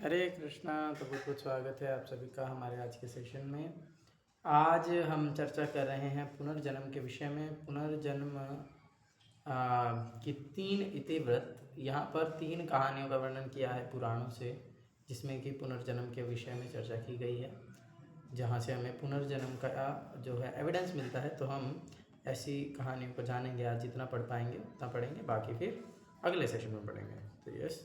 हरे कृष्णा। तो बहुत बहुत स्वागत है आप सभी का हमारे आज के सेशन में। आज हम चर्चा कर रहे हैं पुनर्जन्म के विषय में। पुनर्जन्म की 3 इतिवृत्त, यहाँ पर 3 कहानियों का वर्णन किया है पुराणों से, जिसमें कि पुनर्जन्म के विषय में चर्चा की गई है, जहाँ से हमें पुनर्जन्म का जो है एविडेंस मिलता है। तो हम ऐसी कहानियों को जानेंगे। आज जितना पढ़ पाएंगे उतना पढ़ेंगे, बाकी फिर अगले सेशन में पढ़ेंगे। तो यस,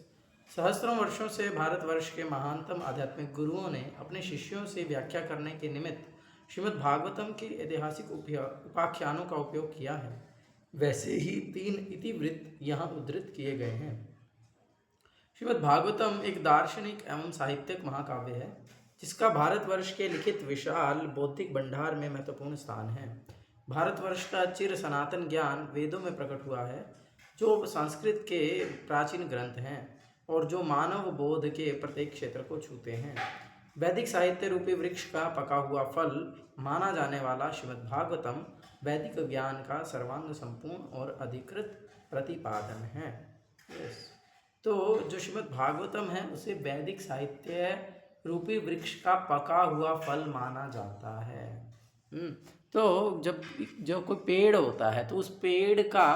सहस्त्रों वर्षों से भारतवर्ष के महानतम आध्यात्मिक गुरुओं ने अपने शिष्यों से व्याख्या करने के निमित्त श्रीमद् भागवतम के ऐतिहासिक उपाख्यानों का उपयोग किया है। वैसे ही 3 इतिवृत्त यहाँ उद्धृत किए गए हैं। श्रीमद् भागवतम एक दार्शनिक एवं साहित्यिक महाकाव्य है, जिसका भारतवर्ष के लिखित विशाल बौद्धिक भंडार में महत्वपूर्ण स्थान है। भारतवर्ष का चिर सनातन ज्ञान वेदों में प्रकट हुआ है, जो संस्कृत के प्राचीन ग्रंथ हैं और जो मानव बोध के प्रत्येक क्षेत्र को छूते हैं। वैदिक साहित्य रूपी वृक्ष का पका हुआ फल माना जाने वाला श्रीमद् भागवतम वैदिक ज्ञान का सर्वांग संपूर्ण और अधिकृत प्रतिपादन है। तो जो श्रीमद् भागवतम है उसे वैदिक साहित्य रूपी वृक्ष का पका हुआ फल माना जाता है। तो जब जो कोई पेड़ होता है तो उस पेड़ का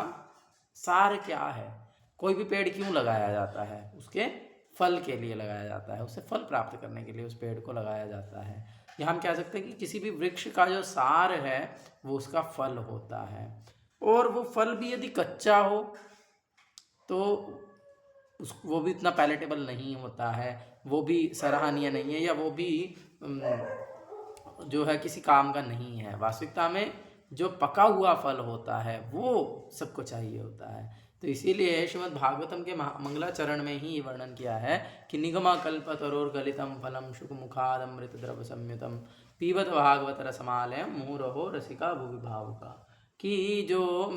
सार क्या है? कोई भी पेड़ क्यों लगाया जाता है? उसके फल के लिए लगाया जाता है, उससे फल प्राप्त करने के लिए उस पेड़ को लगाया जाता है। या हम कह सकते हैं कि किसी भी वृक्ष का जो सार है वो उसका फल होता है। और वो फल भी यदि कच्चा हो तो वो भी इतना पैलेटेबल नहीं होता है, वो भी सराहनीय नहीं है, या वो भी जो है किसी काम का नहीं है। वास्तविकता में जो पका हुआ फल होता है वो सबको चाहिए होता है। तो इसीलिए श्रीमद् भागवतम के मंगलाचरण में ही वर्णन किया है कि निगमा कल्पतरोर गलितम फलम शुकमुखाद अमृत द्रव संयुतम पीबत भागवत रसमालयम मुहुरहो रसिका भुवि भावुका। कि जो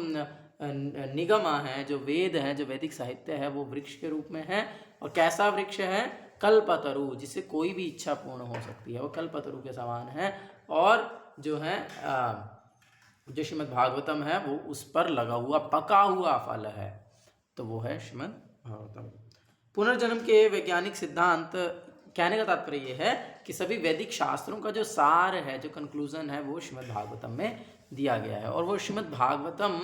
निगमा है, जो वेद है, जो वैदिक साहित्य है, वो वृक्ष के रूप में है। और कैसा वृक्ष है? कल्पतरु, जिससे कोई भी इच्छा पूर्ण हो सकती है, वो कल्पतरु के समान है। और जो है जो श्रीमद् भागवतम है वो उस पर लगा हुआ पका हुआ फल है, तो वो है श्रीमद् भागवतम। पुनर्जन्म के वैज्ञानिक सिद्धांत, कहने का तात्पर्य ये है कि सभी वैदिक शास्त्रों का जो सार है, जो कंक्लूजन है, वो श्रीमद् भागवतम में दिया गया है। और वो श्रीमद् भागवतम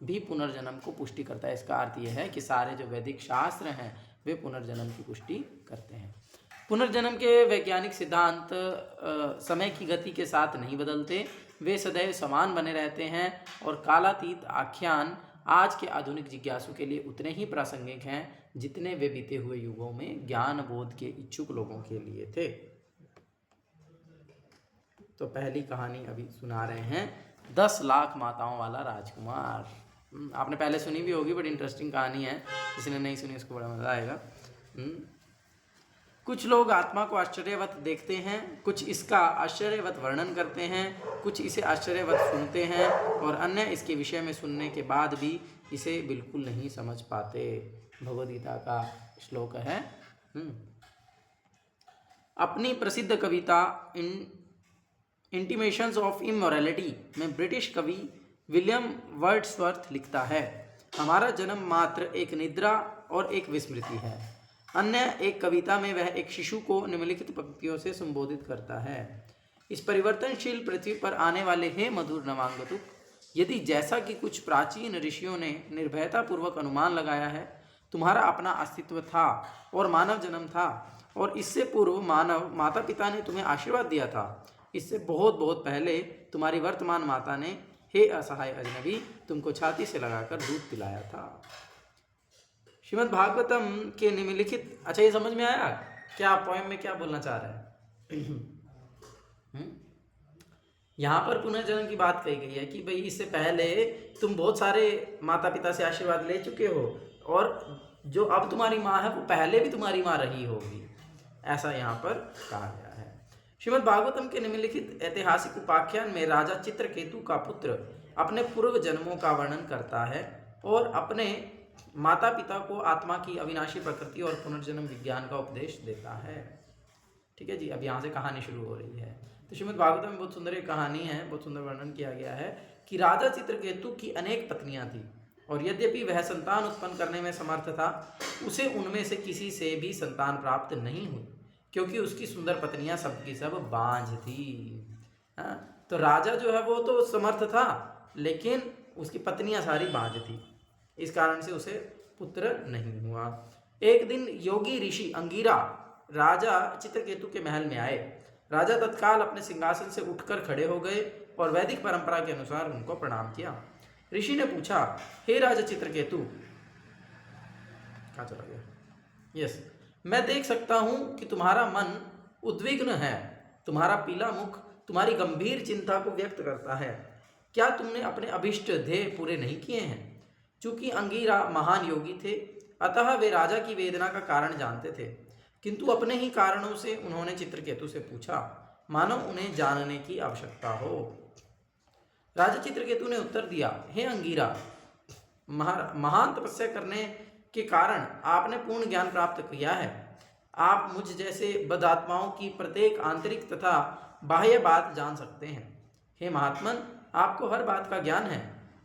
भी पुनर्जन्म को पुष्टि करता है। इसका अर्थ ये है कि सारे जो वैदिक शास्त्र हैं वे पुनर्जन्म की पुष्टि करते हैं। पुनर्जन्म के वैज्ञानिक सिद्धांत समय की गति के साथ नहीं बदलते, वे सदैव समान बने रहते हैं। और कालातीत आख्यान आज के आधुनिक जिज्ञासु के लिए उतने ही प्रासंगिक हैं जितने वे बीते हुए युगों में ज्ञान बोध के इच्छुक लोगों के लिए थे। तो पहली कहानी अभी सुना रहे हैं, 10 लाख माताओं वाला राजकुमार। आपने पहले सुनी भी होगी, बड़ी इंटरेस्टिंग कहानी है। जिसने नहीं सुनी उसको बड़ा मज़ा आएगा। कुछ लोग आत्मा को आश्चर्यवत देखते हैं, कुछ इसका आश्चर्यवत वर्णन करते हैं, कुछ इसे आश्चर्यवत सुनते हैं, और अन्य इसके विषय में सुनने के बाद भी इसे बिल्कुल नहीं समझ पाते। भगवद गीता का श्लोक है। अपनी प्रसिद्ध कविता इंटीमेशंस ऑफ इमोरलिटी में ब्रिटिश कवि विलियम वर्ड्सवर्थ लिखता है, हमारा जन्म मात्र एक निद्रा और एक विस्मृति है। अन्य एक कविता में वह एक शिशु को निम्नलिखित पंक्तियों से संबोधित करता है, इस परिवर्तनशील पृथ्वी पर आने वाले हे मधुर नवांगतुक, यदि जैसा कि कुछ प्राचीन ऋषियों ने निर्भयतापूर्वक अनुमान लगाया है, तुम्हारा अपना अस्तित्व था और मानव जन्म था, और इससे पूर्व मानव माता पिता ने तुम्हें आशीर्वाद दिया था। इससे बहुत बहुत पहले तुम्हारी वर्तमान माता ने, हे असहाय अजनबी, तुमको छाती से लगाकर दूध पिलाया था। श्रीमद् भागवतम के निम्नलिखित, अच्छा ये समझ में आया क्या पोएम में क्या बोलना चाह रहा है? यहाँ पर पुनर्जन्म की बात कही गई है कि भाई इससे पहले तुम बहुत सारे माता पिता से आशीर्वाद ले चुके हो, और जो अब तुम्हारी माँ है वो पहले भी तुम्हारी माँ रही होगी, ऐसा यहाँ पर कहा गया है। श्रीमद् भागवतम के निम्नलिखित ऐतिहासिक उपाख्यान में राजा चित्रकेतु का पुत्र अपने पूर्व जन्मों का वर्णन करता है और अपने माता पिता को आत्मा की अविनाशी प्रकृति और पुनर्जन्म विज्ञान का उपदेश देता है। ठीक है जी, अब यहाँ से कहानी शुरू हो रही है। तो श्रीमद् भागवतम में बहुत सुंदर एक कहानी है, बहुत सुंदर वर्णन किया गया है कि राजा चित्रकेतु की अनेक पत्नियां थी, और यद्यपि वह संतान उत्पन्न करने में समर्थ था, उसे उनमें से किसी से भी संतान प्राप्त नहीं हुई। क्योंकि उसकी सुंदर पत्नियां सबकी सब बांझ थी। हाँ, तो राजा जो है वो तो समर्थ था, लेकिन उसकी पत्नियां सारी बांझ थी, इस कारण से उसे पुत्र नहीं हुआ। एक दिन योगी ऋषि अंगिरा राजा चित्रकेतु के महल में आए। राजा तत्काल अपने सिंहासन से उठकर खड़े हो गए और वैदिक परंपरा के अनुसार उनको प्रणाम किया। ऋषि ने पूछा, हे राजा चित्रकेतु, कहाँ चला गया? यस, मैं देख सकता हूं कि तुम्हारा मन उद्विग्न है। तुम्हारा पीला मुख तुम्हारी गंभीर चिंता को व्यक्त करता है। क्या तुमने अपने अभिष्ट ध्येय पूरे नहीं किए हैं? चूंकि अंगिरा महान योगी थे, अतः वे राजा की वेदना का कारण जानते थे, किंतु अपने ही कारणों से उन्होंने चित्रकेतु से पूछा, मानो उन्हें जानने की आवश्यकता हो। राजा चित्रकेतु ने उत्तर दिया, हे अंगिरा, महान तपस्या करने के कारण आपने पूर्ण ज्ञान प्राप्त किया है। आप मुझ जैसे बदात्माओं की प्रत्येक आंतरिक तथा बाह्य बात जान सकते हैं। हे महात्मन, आपको हर बात का ज्ञान है,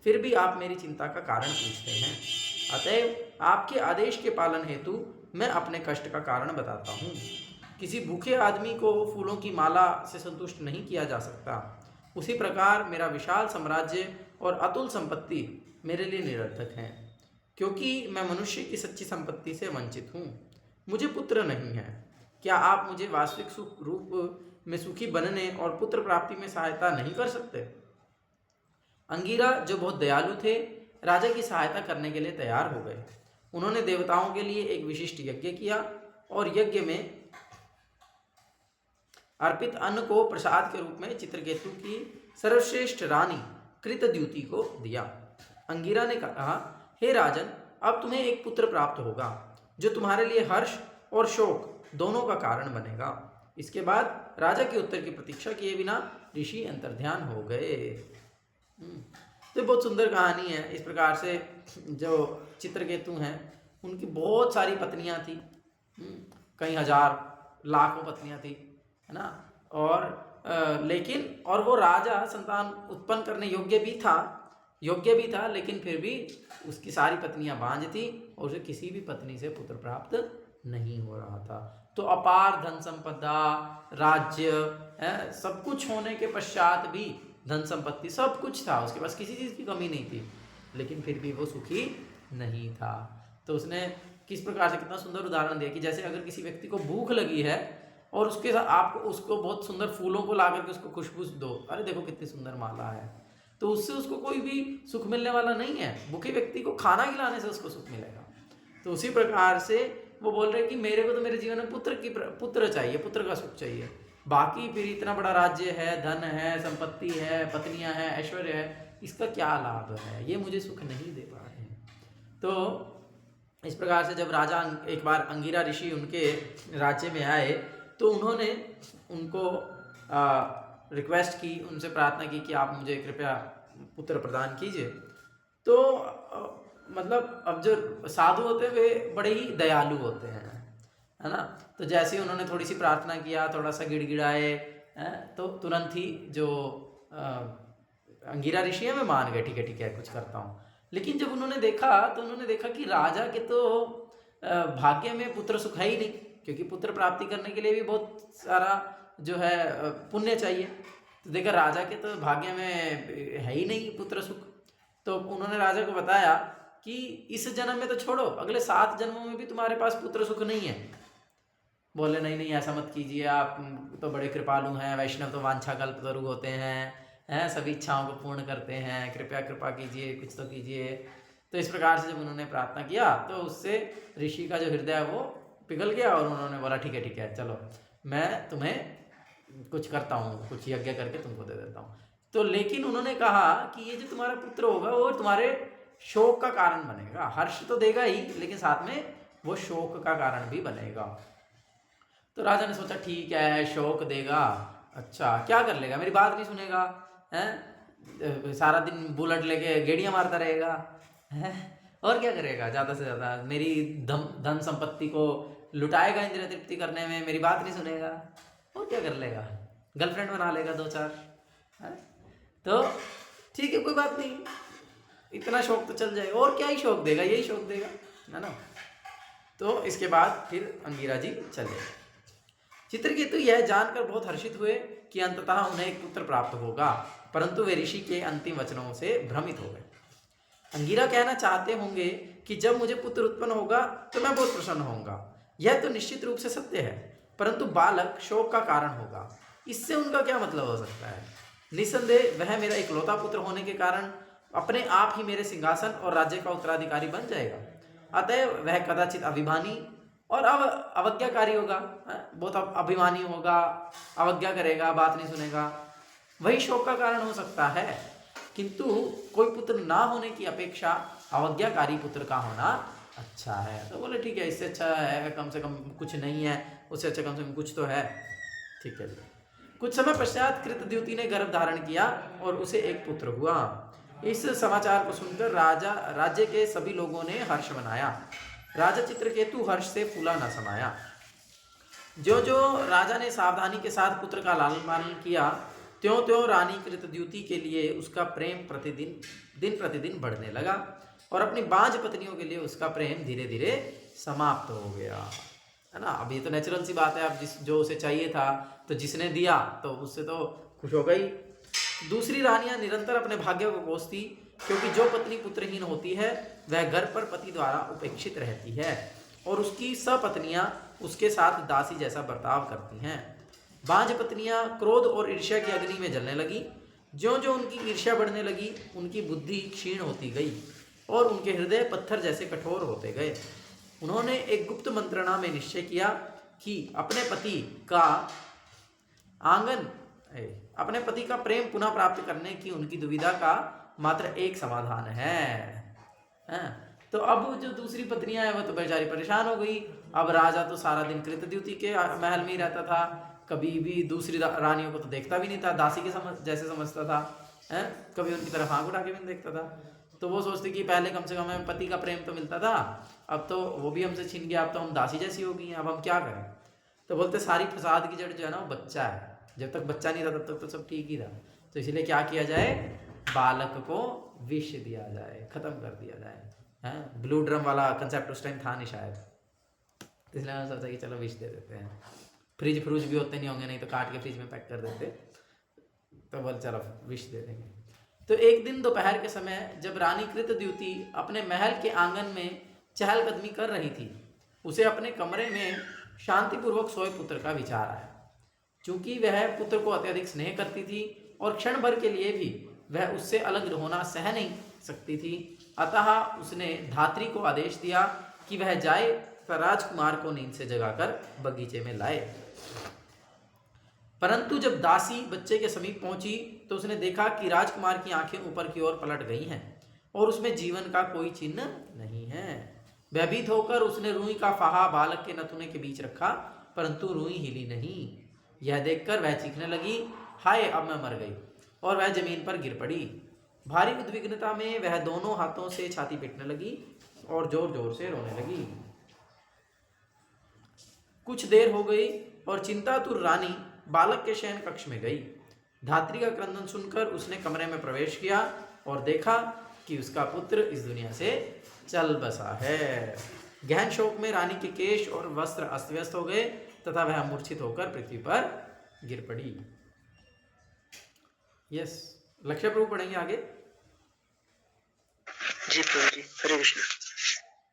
फिर भी आप मेरी चिंता का कारण पूछते हैं। अतएव आपके आदेश के पालन हेतु मैं अपने कष्ट का कारण बताता हूँ। किसी भूखे आदमी को फूलों की माला से संतुष्ट नहीं किया जा सकता। उसी प्रकार मेरा विशाल साम्राज्य और अतुल संपत्ति मेरे लिए निरर्थक हैं, क्योंकि मैं मनुष्य की सच्ची संपत्ति से वंचित हूँ। मुझे पुत्र नहीं है। क्या आप मुझे वास्तविक सुख रूप में सुखी बनने और पुत्र प्राप्ति में सहायता नहीं कर सकते? अंगिरा, जो बहुत दयालु थे, राजा की सहायता करने के लिए तैयार हो गए। उन्होंने देवताओं के लिए एक विशिष्ट यज्ञ किया और यज्ञ में अर्पित अन्न को प्रसाद के रूप में चित्रकेतु की सर्वश्रेष्ठ रानी कृतद्युति को दिया। अंगिरा ने कहा, हे राजन, अब तुम्हें एक पुत्र प्राप्त होगा जो तुम्हारे लिए हर्ष और शोक दोनों का कारण बनेगा। इसके बाद राजा के उत्तर की प्रतीक्षा किए बिना ऋषि अंतर्ध्यान हो गए। तो बहुत सुंदर कहानी है। इस प्रकार से जो चित्रकेतु हैं उनकी बहुत सारी पत्नियां थी, कई हजार लाखों पत्नियां थी, है ना। और लेकिन और वो राजा संतान उत्पन्न करने योग्य भी था, लेकिन फिर भी उसकी सारी पत्नियां बांझ थी और उसे किसी भी पत्नी से पुत्र प्राप्त नहीं हो रहा था। तो अपार धन संपदा, राज्य, सब कुछ होने के पश्चात भी, धन संपत्ति सब कुछ था उसके पास, किसी चीज़ की कमी नहीं थी, लेकिन फिर भी वो सुखी नहीं था। तो उसने किस प्रकार से कितना सुंदर उदाहरण दिया कि जैसे अगर किसी व्यक्ति को भूख लगी है और उसके साथ आप उसको बहुत सुंदर फूलों को ला करके उसको खुशबू दो, अरे देखो कितनी सुंदर माला है, तो उससे उसको कोई भी सुख मिलने वाला नहीं है। भूखे व्यक्ति को खाना खिलाने से उसको सुख मिलेगा। तो उसी प्रकार से वो बोल रहे हैं कि मेरे को तो मेरे जीवन में पुत्र चाहिए, पुत्र का सुख चाहिए। बाकी फिर इतना बड़ा राज्य है, धन है, संपत्ति है, पत्नियां हैं, ऐश्वर्य है, इसका क्या लाभ है? ये मुझे सुख नहीं दे पा रहे हैं। तो इस प्रकार से जब राजा एक बार अंगिरा ऋषि उनके राज्य में आए तो उन्होंने उनको रिक्वेस्ट की, उनसे प्रार्थना की कि आप मुझे कृपया पुत्र प्रदान कीजिए। तो मतलब अब जो साधु होते हैं वे बड़े ही दयालु होते हैं, है ना। तो जैसे ही उन्होंने थोड़ी सी प्रार्थना किया, थोड़ा सा गिड़गिड़ाए, तो तुरंत ही जो अंगिरा ऋषि है, मैं मान गए, ठीक है कुछ करता हूँ। लेकिन जब उन्होंने देखा कि राजा के तो भाग्य में पुत्र सुख है ही नहीं, क्योंकि पुत्र प्राप्ति करने के लिए भी बहुत सारा जो है पुण्य चाहिए। तो देखा राजा के तो भाग्य में है ही नहीं पुत्र सुख। तो उन्होंने राजा को बताया कि इस जन्म में तो छोड़ो, अगले 7 जन्मों में भी तुम्हारे पास पुत्र सुख नहीं है। बोले नहीं ऐसा मत कीजिए, आप तो बड़े कृपालु हैं, वैष्णव तो वांछा कल्पतरु होते हैं, सभी इच्छाओं को पूर्ण करते हैं, कृपा कीजिए, कुछ तो कीजिए। तो इस प्रकार से जब उन्होंने प्रार्थना किया तो उससे ऋषि का जो हृदय है वो पिघल गया और उन्होंने बोला ठीक है चलो मैं तुम्हें कुछ करता हूँ, कुछ यज्ञ करके तुमको दे देता हूँ। तो लेकिन उन्होंने कहा कि ये जो तुम्हारा पुत्र होगा वो तुम्हारे शोक का कारण बनेगा। हर्ष तो देगा ही, लेकिन साथ में वो शोक का कारण भी बनेगा। तो राजा ने सोचा ठीक है, शोक देगा, अच्छा क्या कर लेगा, मेरी बात नहीं सुनेगा, हैं, सारा दिन बुलेट लेके गेड़ियाँ मारता रहेगा, हैं, और क्या करेगा, ज़्यादा से ज़्यादा मेरी धन संपत्ति को लुटाएगा इंद्रिय तृप्ति करने में, मेरी बात नहीं सुनेगा, और क्या कर लेगा, गर्लफ्रेंड बना लेगा 2-4, हैं। तो ठीक है कोई बात नहीं, इतना शौक तो चल जाएगा, और क्या ही शौक देगा, यही शौक देगा, है ना। तो इसके बाद फिर अंगिरा जी चले। चित्रकेतु यह जानकर बहुत हर्षित हुए कि अंततः उन्हें एक पुत्र प्राप्त होगा, परंतु वे ऋषि के अंतिम वचनों से भ्रमित हो गए। अंगिरा कहना चाहते होंगे कि जब मुझे पुत्र उत्पन्न होगा तो मैं बहुत प्रसन्न होऊंगा। यह तो निश्चित रूप से सत्य है, परंतु बालक शोक का कारण होगा। इससे उनका क्या मतलब हो सकता है? निसंदेह वह मेरा इकलौता पुत्र होने के कारण अपने आप ही मेरे सिंहासन और राज्य का उत्तराधिकारी बन जाएगा। अतः वह कदाचित अभिमानी और अवज्ञाकारी होगा, बहुत अभिमानी होगा, अवज्ञा करेगा, बात नहीं सुनेगा, वही शोक का कारण हो सकता है। किंतु कोई पुत्र ना होने की अपेक्षा अवज्ञाकारी पुत्र का होना अच्छा है। तो बोले ठीक है, इससे अच्छा है कम से कम कुछ नहीं है, उससे अच्छा कम से कम कुछ तो है। ठीक है। कुछ समय पश्चात कृतद्युति ने गर्भ धारण किया और उसे एक पुत्र हुआ। इस समाचार को सुनकर राज्य के सभी लोगों ने हर्ष मनाया। राजा चित्रकेतु हर्ष से फूला न समाया। जो जो राजा ने सावधानी के साथ पुत्र का लालन पालन किया, त्यों त्यों रानी कृतद्युति के लिए उसका प्रेम दिन प्रतिदिन बढ़ने लगा और अपनी बांझ पत्नियों के लिए उसका प्रेम धीरे धीरे समाप्त हो गया, है ना। अब ये तो नेचुरल सी बात है, अब जो उसे चाहिए था तो जिसने दिया तो उससे तो खुश हो गई। दूसरी रानियां निरंतर अपने भाग्य को कोसती, क्योंकि जो पत्नी पुत्रहीन होती है वह घर पर पति द्वारा उपेक्षित रहती है और उसकी सपत्नियां उसके साथ दासी जैसा बर्ताव करती हैं। बांझ पत्नियां क्रोध और ईर्ष्या की अग्नि में जलने लगी। ज्यों ज्यों उनकी ईर्ष्या बढ़ने लगी, उनकी बुद्धि क्षीण होती गई और उनके हृदय पत्थर जैसे कठोर होते गए। उन्होंने एक गुप्त मंत्रणा में निश्चय किया कि अपने पति का प्रेम पुनः प्राप्त करने की उनकी दुविधा का मात्र एक समाधान है। तो अब जो दूसरी पत्नियां हैं वो तो बेचारी परेशान हो गई। अब राजा तो सारा दिन कृतद्युति के महल में ही रहता था, कभी भी दूसरी रानियों को तो देखता भी नहीं था, दासी के जैसे समझता था, कभी उनकी तरफ आंख उठा के भी नहीं देखता था। तो वो सोचते कि पहले कम से कम हमें पति का प्रेम तो मिलता था, अब तो वो भी हमसे छीन गया, अब तो हम दासी जैसी हो गई हैं, अब हम क्या करें। तो बोलते सारी फसाद की जड़ जो है ना वो बच्चा है, जब तक बच्चा नहीं था तब तक तो सब ठीक ही था। तो इसलिए क्या किया जाए, बालक को विष दिया जाए, खत्म कर दिया जाए। ब्लू ड्रम वाला कंसेप्ट उस टाइम था नहीं शायद, तो इसलिए मैंने सोचा कि चलो विष दे देते हैं। फ्रिज भी होते नहीं होंगे, नहीं तो काट के फ्रिज में पैक कर देते, तो बोल चलो विष दे देंगे। तो एक दिन दोपहर के समय जब रानी कृतद्युति अपने महल के आंगन में चहलकदमी कर रही थी, उसे अपने कमरे में शांतिपूर्वक सोए पुत्र का विचार आया। चूंकि वह पुत्र को अत्यधिक स्नेह करती थी और क्षण भर के लिए भी वह उससे अलग होना सह नहीं सकती थी, अतः उसने धात्री को आदेश दिया कि वह जाए तथा राजकुमार को नींद से जगाकर बगीचे में लाए। परंतु जब दासी बच्चे के समीप पहुंची तो उसने देखा कि राजकुमार की आंखें ऊपर की ओर पलट गई हैं और उसमें जीवन का कोई चिन्ह नहीं है। भयभीत होकर उसने रुई का फाहा बालक के नथुने के बीच रखा, परंतु रुई हिली नहीं। यह देखकर वह चीखने लगी, हाय अब मैं मर गई, और वह जमीन पर गिर पड़ी। भारी उद्विग्नता में वह दोनों हाथों से छाती पीटने लगी और जोर जोर से रोने लगी। कुछ देर हो गई और चिंतातुर रानी बालक के शयन कक्ष में गई। धात्री का क्रंदन सुनकर उसने कमरे में प्रवेश किया और देखा कि उसका पुत्र इस दुनिया से चल बसा है। गहन शोक में रानी के केश और वस्त्र अस्त व्यस्त हो गए तथा वह मूर्छित होकर पृथ्वी पर गिर पड़ी। यस, लक्ष्य प्रभु पढ़ेंगे आगे। जी प्रभु जी, हरे कृष्ण।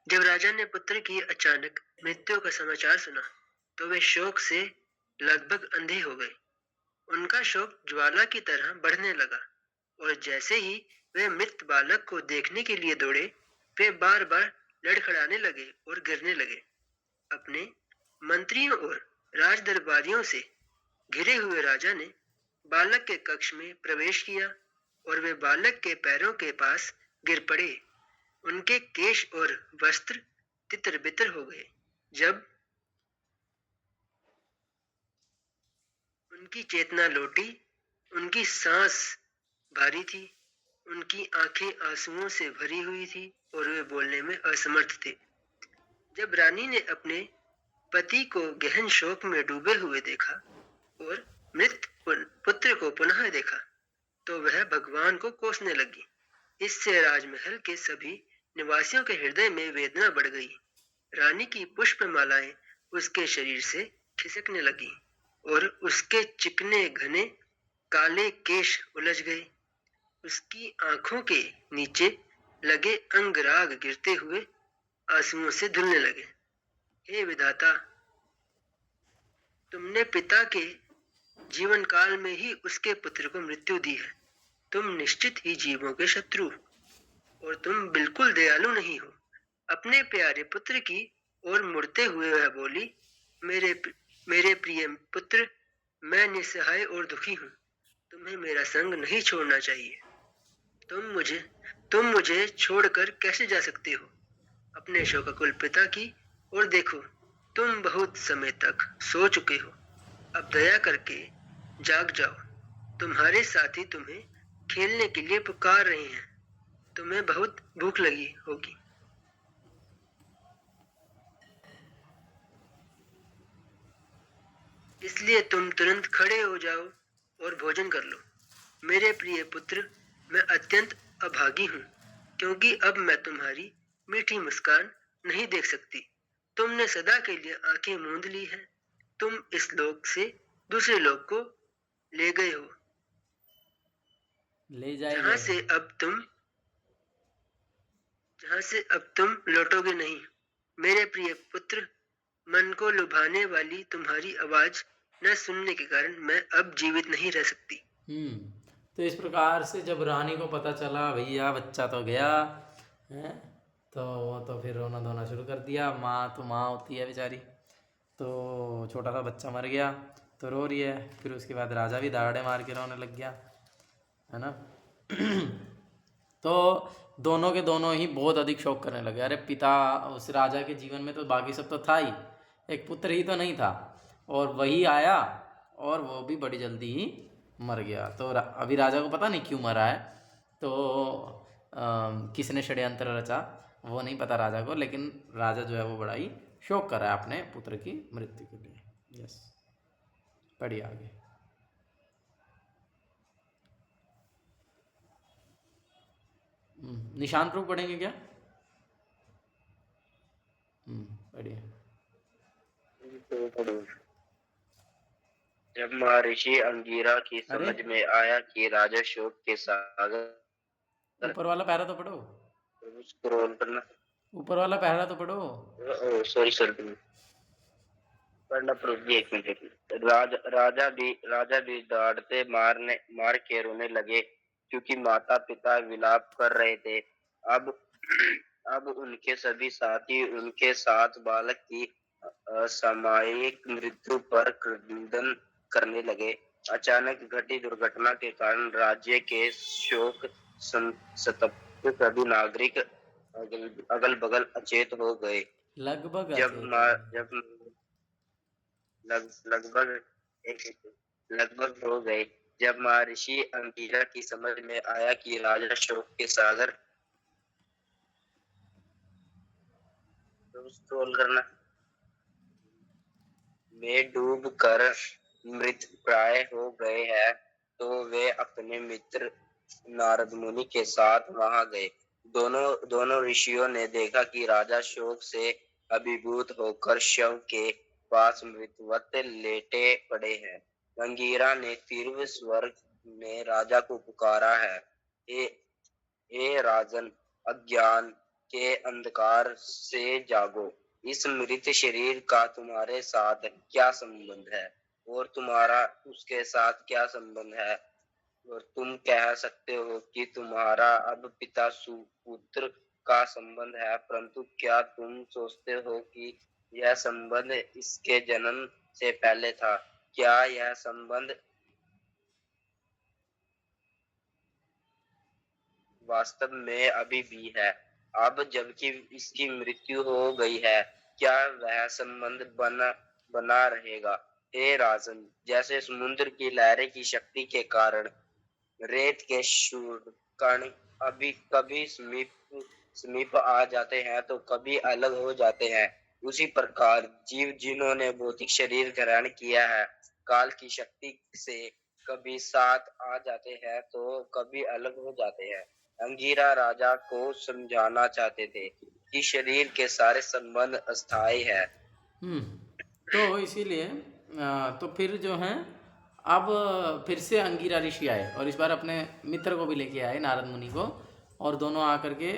जब राजा ने पुत्र की अचानक मृत्यु का समाचार सुना तो वे शोक से लगभग अंधे हो गए। उनका शोक ज्वाला की तरह बढ़ने लगा और जैसे ही वे मृत बालक को देखने के लिए दौड़े, वे बार बार लड़खड़ाने लगे और गिरने लगे। अपने मंत्रियों और राज दरबारियों से घिरे हुए राजा ने बालक के कक्ष में प्रवेश किया और वे बालक के पैरों के पास गिर पड़े। उनके केश और वस्त्र तितर बितर हो गए। जब उनकी चेतना लौटी, उनकी सांस भारी थी, उनकी आंखें आंसुओं से भरी हुई थी और वे बोलने में असमर्थ थे। जब रानी ने अपने पति को गहन शोक में डूबे हुए देखा और मृत पुत्र को पुनः देखा तो वह भगवान को कोसने लगी। इससे राजमहल के सभी निवासियों के हृदय में वेदना बढ़ गई। रानी की पुष्पमालाएं उसके शरीर से खिसकने लगी। और उसके चिकने घने काले केश उलझ गए। उसकी आंखों के नीचे लगे अंगराग गिरते हुए आंसुओं से धुलने लगे। हे विधाता, तुमने पिता के जीवन काल में ही उसके पुत्र को मृत्यु दी है। तुम निश्चित ही जीवों के शत्रु हो और तुम बिल्कुल दयालु नहीं हो। अपने प्यारे पुत्र की ओर मुड़ते हुए वह बोली, मेरे प्रिय पुत्र, मैं निस्सहाय और दुखी हूँ। तुम्हें मेरा संग नहीं छोड़ना चाहिए। तुम मुझे छोड़कर कैसे जा सकते हो? अपने शोकाकुल पिता की ओर देखो। तुम बहुत समय तक सो चुके हो। अब दया करके जाग जाओ। तुम्हारे साथी तुम्हें खेलने के लिए पुकार रहे हैं। तुम्हें बहुत भूख लगी होगी, इसलिए तुम तुरंत खड़े हो जाओ और भोजन कर लो। मेरे प्रिय पुत्र, मैं अत्यंत अभागी हूँ, क्योंकि अब मैं तुम्हारी मीठी मुस्कान नहीं देख सकती। तुमने सदा के लिए आंखें मूंद ली हैं। तुम इस लोक से दूसरे लोक को ले गए हो, ले जाए जहाँ गए। से अब तुम लौटोगे नहीं। मेरे प्रिय पुत्र, मन को लुभाने वाली तुम्हारी आवाज न सुनने के कारण मैं अब जीवित नहीं रह सकती। तो इस प्रकार से जब रानी को पता चला भैया बच्चा तो गया है, तो वो तो फिर रोना धोना शुरू कर दिया। माँ तो माँ होती है बेचारी, तो छोटा सा बच्चा मर गया तो रो रही है। फिर उसके बाद राजा भी दहाड़े मार के रोने लग गया, है ना। तो दोनों के दोनों ही बहुत अधिक शोक करने लगे। अरे पिता, उस राजा के जीवन में तो बाकी सब तो था ही, एक पुत्र ही तो नहीं था, और वही आया और वो भी बड़ी जल्दी ही मर गया। तो अभी राजा को पता नहीं क्यों मरा है, तो किसने षड्यंत्र रचा वो नहीं पता राजा को, लेकिन राजा जो है वो बड़ा ही शोक कर रहा है अपने पुत्र की मृत्यु के लिए। यस, पढ़िए आगे। निशान प्रूफ पढ़ेंगे क्या? पढ़िए। जब महर्षि अंगिरा की अरे समझ में आया कि राजा शोक के सागर, ऊपर वाला पैरा तो पढ़ो, स्क्रॉल करना, ऊपर वाला पैरा तो पढ़ो। सॉरी पढ़ना प्रूफ, एक मिनट। राजा भी डांटते मार के रोने लगे, क्योंकि माता पिता विलाप कर रहे थे। अब अब उनके सभी साथी उनके साथ बालक की असामयिक मृत्यु पर क्रंदन करने लगे। अचानक घटी दुर्घटना के कारण राज्य के शोक संतप्त सभी नागरिक अगल बगल अचेत हो गए। लगभग जब लगभग लगभग हो गए। जब महर्षि अंगिरा की समझ में आया कि राजा शोक के सागर करना में डूब कर मृत प्राय हो गए हैं, तो वे अपने मित्र नारद मुनि के साथ वहां गए। दोनों ऋषियों ने देखा कि राजा शोक से अभिभूत होकर शव के पास मृतवत लेटे पड़े हैं। अंगिरा ने तीव्र स्वर में राजा को पुकारा है, ए राजन, अज्ञान के अंधकार से जागो। इस मृत शरीर का तुम्हारे साथ क्या संबंध है, और तुम्हारा उसके साथ क्या संबंध है? और तुम कह सकते हो कि तुम्हारा अब पिता सुपुत्र का संबंध है, परंतु क्या तुम सोचते हो कि यह संबंध इसके जन्म से पहले था? क्या यह संबंध वास्तव में अभी भी है? अब जबकि इसकी मृत्यु हो गई है, क्या वह संबंध बना रहेगा? हे राजन, जैसे समुद्र की लहरें की शक्ति के कारण रेत के शूर कण अभी कभी समीप आ जाते हैं तो कभी अलग हो जाते हैं, उसी प्रकार जीव जिन्होंने भौतिक शरीर ग्रहण किया है, काल की शक्ति से कभी साथ आ जाते हैं तो कभी अलग हो जाते हैं। अंगिरा राजा को समझाना चाहते थे कि शरीर के सारे संबंध अस्थायी है। तो इसीलिए तो फिर जो है अब फिर से अंगिरा ऋषि आए और इस बार अपने मित्र को भी लेके आए, नारद मुनि को, और दोनों आकर के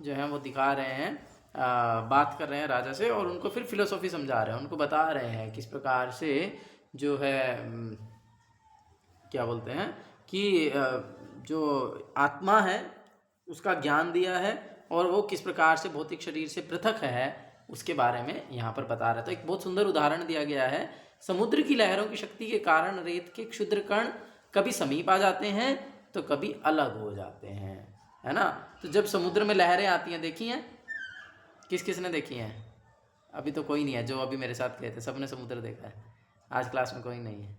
जो है वो दिखा रहे हैं, बात कर रहे हैं राजा से, और उनको फिर फिलोसॉफी समझा रहे हैं, उनको बता रहे हैं किस प्रकार से जो है क्या बोलते हैं कि जो आत्मा है उसका ज्ञान दिया है, और वो किस प्रकार से भौतिक शरीर से पृथक है उसके बारे में यहाँ पर बता रहा है। तो एक बहुत सुंदर उदाहरण दिया गया है, समुद्र की लहरों की शक्ति के कारण रेत के क्षुद्र कण कभी समीप आ जाते हैं तो कभी अलग हो जाते हैं, है ना। तो जब समुद्र में लहरें आती हैं, देखी हैं, किस किस ने देखी हैं? अभी तो कोई नहीं है, जो अभी मेरे साथ गए थे सबने समुद्र देखा है, आज क्लास में कोई नहीं है।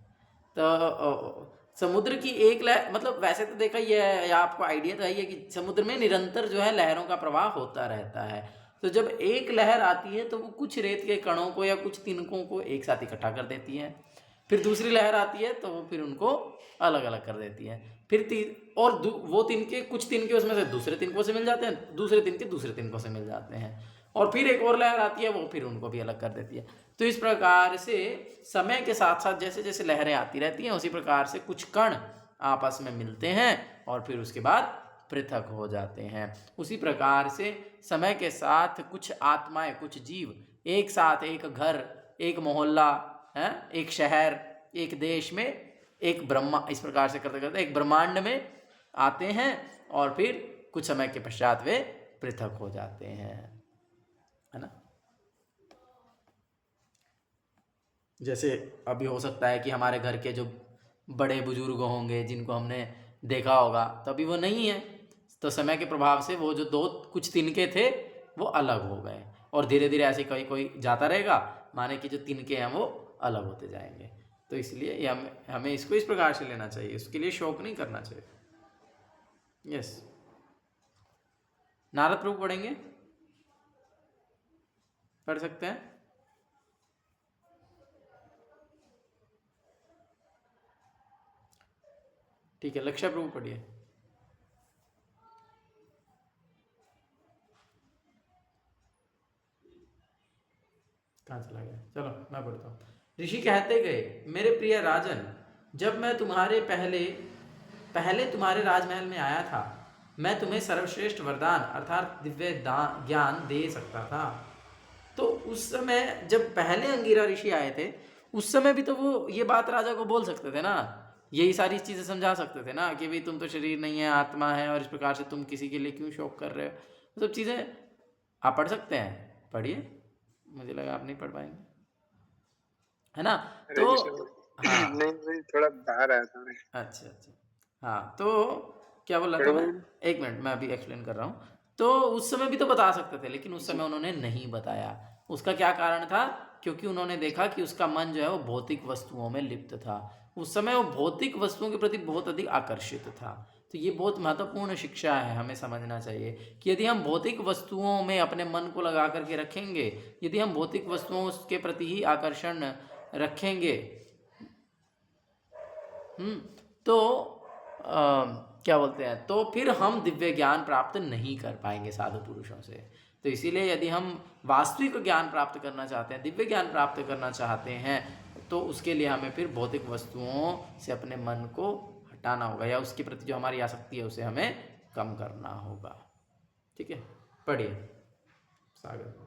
तो समुद्र की एक लहर, मतलब वैसे तो देखा ही है, या आपको आइडिया तो है कि समुद्र में निरंतर जो है लहरों का प्रवाह होता रहता है। तो जब एक लहर आती है तो वो कुछ रेत के कणों को या कुछ तिनकों को एक साथ इकट्ठा कर देती है, फिर दूसरी लहर आती है तो वो फिर उनको अलग अलग कर देती है, फिर और वो तिनके, कुछ तिनके उसमें से दूसरे तिनकों से मिल जाते हैं, दूसरे तिनके दूसरे तिनकों से मिल जाते हैं, और फिर एक और लहर आती है, वो फिर उनको भी अलग कर देती है। तो इस प्रकार से समय के साथ साथ जैसे जैसे लहरें आती रहती हैं, उसी प्रकार से कुछ कण आपस में मिलते हैं और फिर उसके बाद पृथक हो जाते हैं। उसी प्रकार से समय के साथ कुछ आत्माएं, कुछ जीव एक साथ एक घर, एक मोहल्ला है, एक शहर, एक देश में, एक ब्रह्मा, इस प्रकार से करते करते एक ब्रह्मांड में आते हैं और फिर कुछ समय के पश्चात वे पृथक हो जाते हैं, है ना। जैसे अभी हो सकता है कि हमारे घर के जो बड़े बुजुर्ग होंगे जिनको हमने देखा होगा, तो अभी वो नहीं है, तो समय के प्रभाव से वो जो दो कुछ तिनके थे वो अलग हो गए, और धीरे धीरे ऐसे कोई कोई जाता रहेगा, माने कि जो तिनके हैं वो अलग होते जाएंगे। तो इसलिए ये हमें इसको इस प्रकार से लेना चाहिए, उसके लिए शोक नहीं करना चाहिए। यस, नारद प्रभु पढ़ेंगे, पढ़ सकते हैं। ठीक है, लक्ष्य प्रभु पढ़िए। कहाँ चला गया? चलो मैं पढ़ता हूँ। ऋषि कहते गए, मेरे प्रिय राजन, जब मैं तुम्हारे पहले तुम्हारे राजमहल में आया था, मैं तुम्हें सर्वश्रेष्ठ वरदान अर्थात दिव्य ज्ञान दे सकता था। तो उस समय जब पहले अंगिरा ऋषि आए थे, उस समय भी तो वो ये बात राजा को बोल सकते थे ना, यही सारी चीज़ें समझा सकते थे ना, कि भाई तुम तो शरीर नहीं है, आत्मा है, और इस प्रकार से तुम किसी के लिए क्यों शोक कर रहे हो। वो सब चीज़ें आप पढ़ सकते हैं, पढ़िए, मुझे लगा आप नहीं पढ़ पाएंगे, है ना। तो हाँ, नहीं थोड़ा बाहर आया था मैं। अच्छा अच्छा, हाँ, तो क्या बोल रहा था मैं, एक मिनट, मैं अभी एक्सप्लेन कर रहा हूँ। तो उस समय भी तो बता सकते थे, लेकिन उस समय उन्होंने नहीं बताया। उसका क्या कारण था? क्योंकि उन्होंने देखा कि उसका मन जो है वो भौतिक वस्तुओं में लिप्त था, उस समय वो भौतिक वस्तुओं के प्रति बहुत अधिक आकर्षित था। तो ये बहुत महत्वपूर्ण शिक्षा है, हमें समझना चाहिए कि यदि हम भौतिक वस्तुओं में अपने मन को लगा करके रखेंगे, यदि हम भौतिक वस्तुओं के प्रति ही आकर्षण रखेंगे, तो क्या बोलते हैं, तो फिर हम दिव्य ज्ञान प्राप्त नहीं कर पाएंगे साधु पुरुषों से। तो इसीलिए यदि हम वास्तविक ज्ञान प्राप्त करना चाहते हैं, दिव्य ज्ञान प्राप्त करना चाहते हैं, तो उसके लिए हमें फिर भौतिक वस्तुओं से अपने मन को हटाना होगा, या उसके प्रति जो हमारी आसक्ति है उसे हमें कम करना होगा। ठीक है, पढ़िए सागर।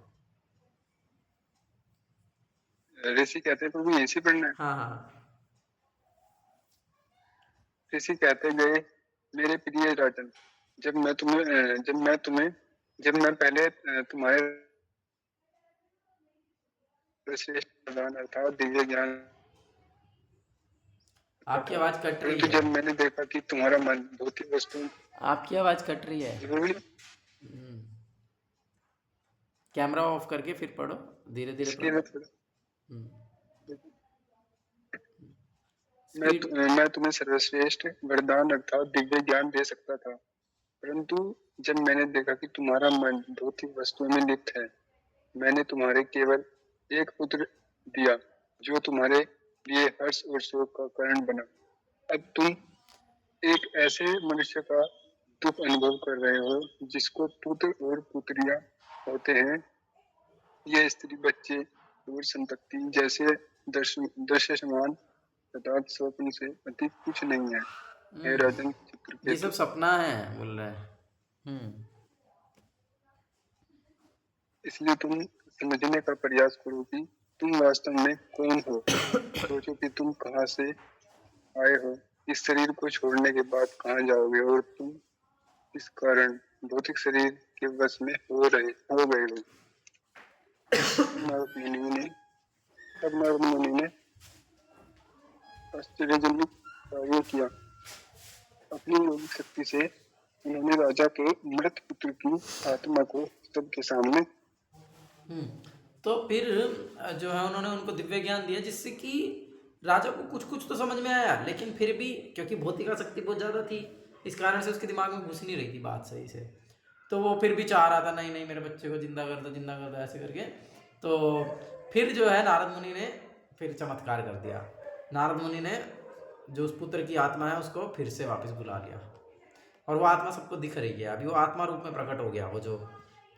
ऋषि कहते हैं प्रभु ऐसे पढ़ना है। हाँ हाँ, ऋषि कहते गए, मेरे प्रिय राजन, जब मैं पहले तुम्हारे श्रेष्ठ वरदान अर्थात दिव्य ज्ञान, आपकी आवाज कट रही परंतु है, जब मैंने देखा कि तुम्हारा मन भौतिक वस्तु, आपकी आवाज कट रही है। जरूरी कैमरा ऑफ करके फिर पढ़ो, धीरे धीरे इसलिए पढ़ो। मैं तुम्हें सर्वश्रेष्ठ वरदान अर्थात दिव्य ज्ञान दे सकता था, परंतु जब मैंने देखा कि तुम्हारा मन भौतिक वस्तुओं में लिप्त है, मैंने तुम्हारे केवल एक पुत्र दिया जो तुम्हारे लिए हर्ष और शोक का कारण बना। अब तुम एक ऐसे मनुष्य का दुख अनुभव कर रहे हो जिसको पुत्र और पुत्रियां होते हैं, ये स्त्री, बच्चे और संपत्ति जैसे दृश्य समान अर्थात स्वप्न से अधिक कुछ नहीं है। हे राजन ये चित्रकेतु, सब सपना है बोल रहे हैं। इसलिए तुम समझने का प्रयास करो कि तुम वास्तव में कौन हो। सोचो कि तुम कहाँ से आए हो, इस शरीर को छोड़ने के बाद कहाँ जाओगे, और तुम इस कारण भौतिक शरीर के वश में हो गए हो। तब नारद मुनि ने आश्चर्यजनक कार्य किया। अपनी योगिक शक्ति से उन्होंने राजा के मृत पुत्र की आत्मा को सबके सामने तो फिर जो है उन्होंने उनको दिव्य ज्ञान दिया, जिससे कि राजा को कुछ कुछ तो समझ में आया, लेकिन फिर भी क्योंकि भौतिक आसक्ति बहुत ज़्यादा थी, इस कारण से उसके दिमाग में घुस नहीं रही थी बात सही से। तो वो फिर भी चाह रहा था, नहीं नहीं मेरे बच्चे को जिंदा कर दो, जिंदा कर दो, ऐसे करके। तो फिर जो है नारद मुनि ने फिर चमत्कार कर दिया। नारद मुनि ने जो उस पुत्र की आत्मा है उसको फिर से वापस बुला लिया, और वो आत्मा सबको दिख रही है। अभी वो आत्मा रूप में प्रकट हो गया। वो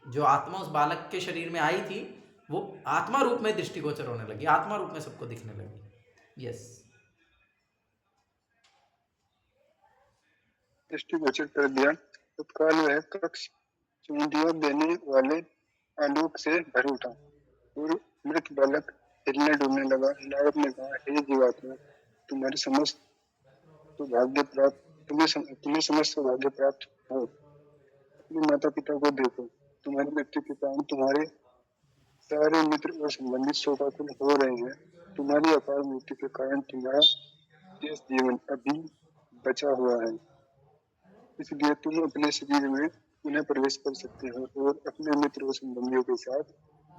जो आत्मा उस बालक के शरीर में आई थी, वो आत्मा रूप में दृष्टिगोचर होने लगी, आत्मा रूप में सबको दिखने लगी। यस, दृष्टिगोचर कर दिया। तत्काल वह कक्ष चूंदियों देने वाले आलोक से भर उठा और मृत बालक हिलने डुलने लगा। नारद ने कहा, हे जीवात्मा, तुम्हारे समस्त सौभाग्य प्राप्त तुम्हें समस्त सौभाग्य प्राप्त हो। अपने माता पिता को देखो, तुम्हारी मृत्यु के कारण तुम्हारे सारे मित्र और संबंधी शोकाकुल हो रहे हैं। तुम्हारी अकाल मृत्यु के कारण तुम्हारा शेष जीवन अभी बचा हुआ है, इसलिए तुम अपने शरीर में पुनः प्रवेश कर सकते हो और अपने मित्र और संबंधियों के साथ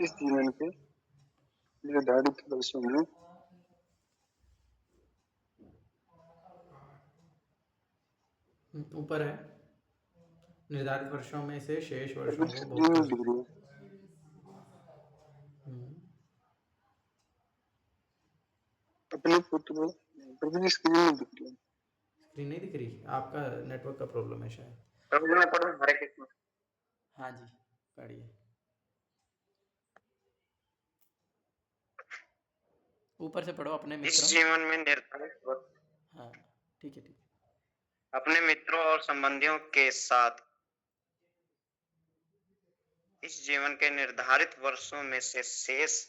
इस जीवन के निर्धारित वर्षों में ऊपर है निर्धारित वर्षों में से शेष वर्षों प्रवेश को जीवन भोग दिख रही है। अपने पुत्र प्रवेश स्क्रीन में दिख रही है। स्क्रीन नहीं दिख रही, आपका नेटवर्क का प्रॉब्लम है शायद। प्रभु में पढ़ो हरे कृष्ण। हाँ जी, पढ़िए। ऊपर से पढ़ो। अपने इस मित्रों, जीवन में निर्धारित हाँ ठीक है, अपने मित्रों और संबंधियों के साथ इस जीवन के निर्धारित वर्षों में से शेष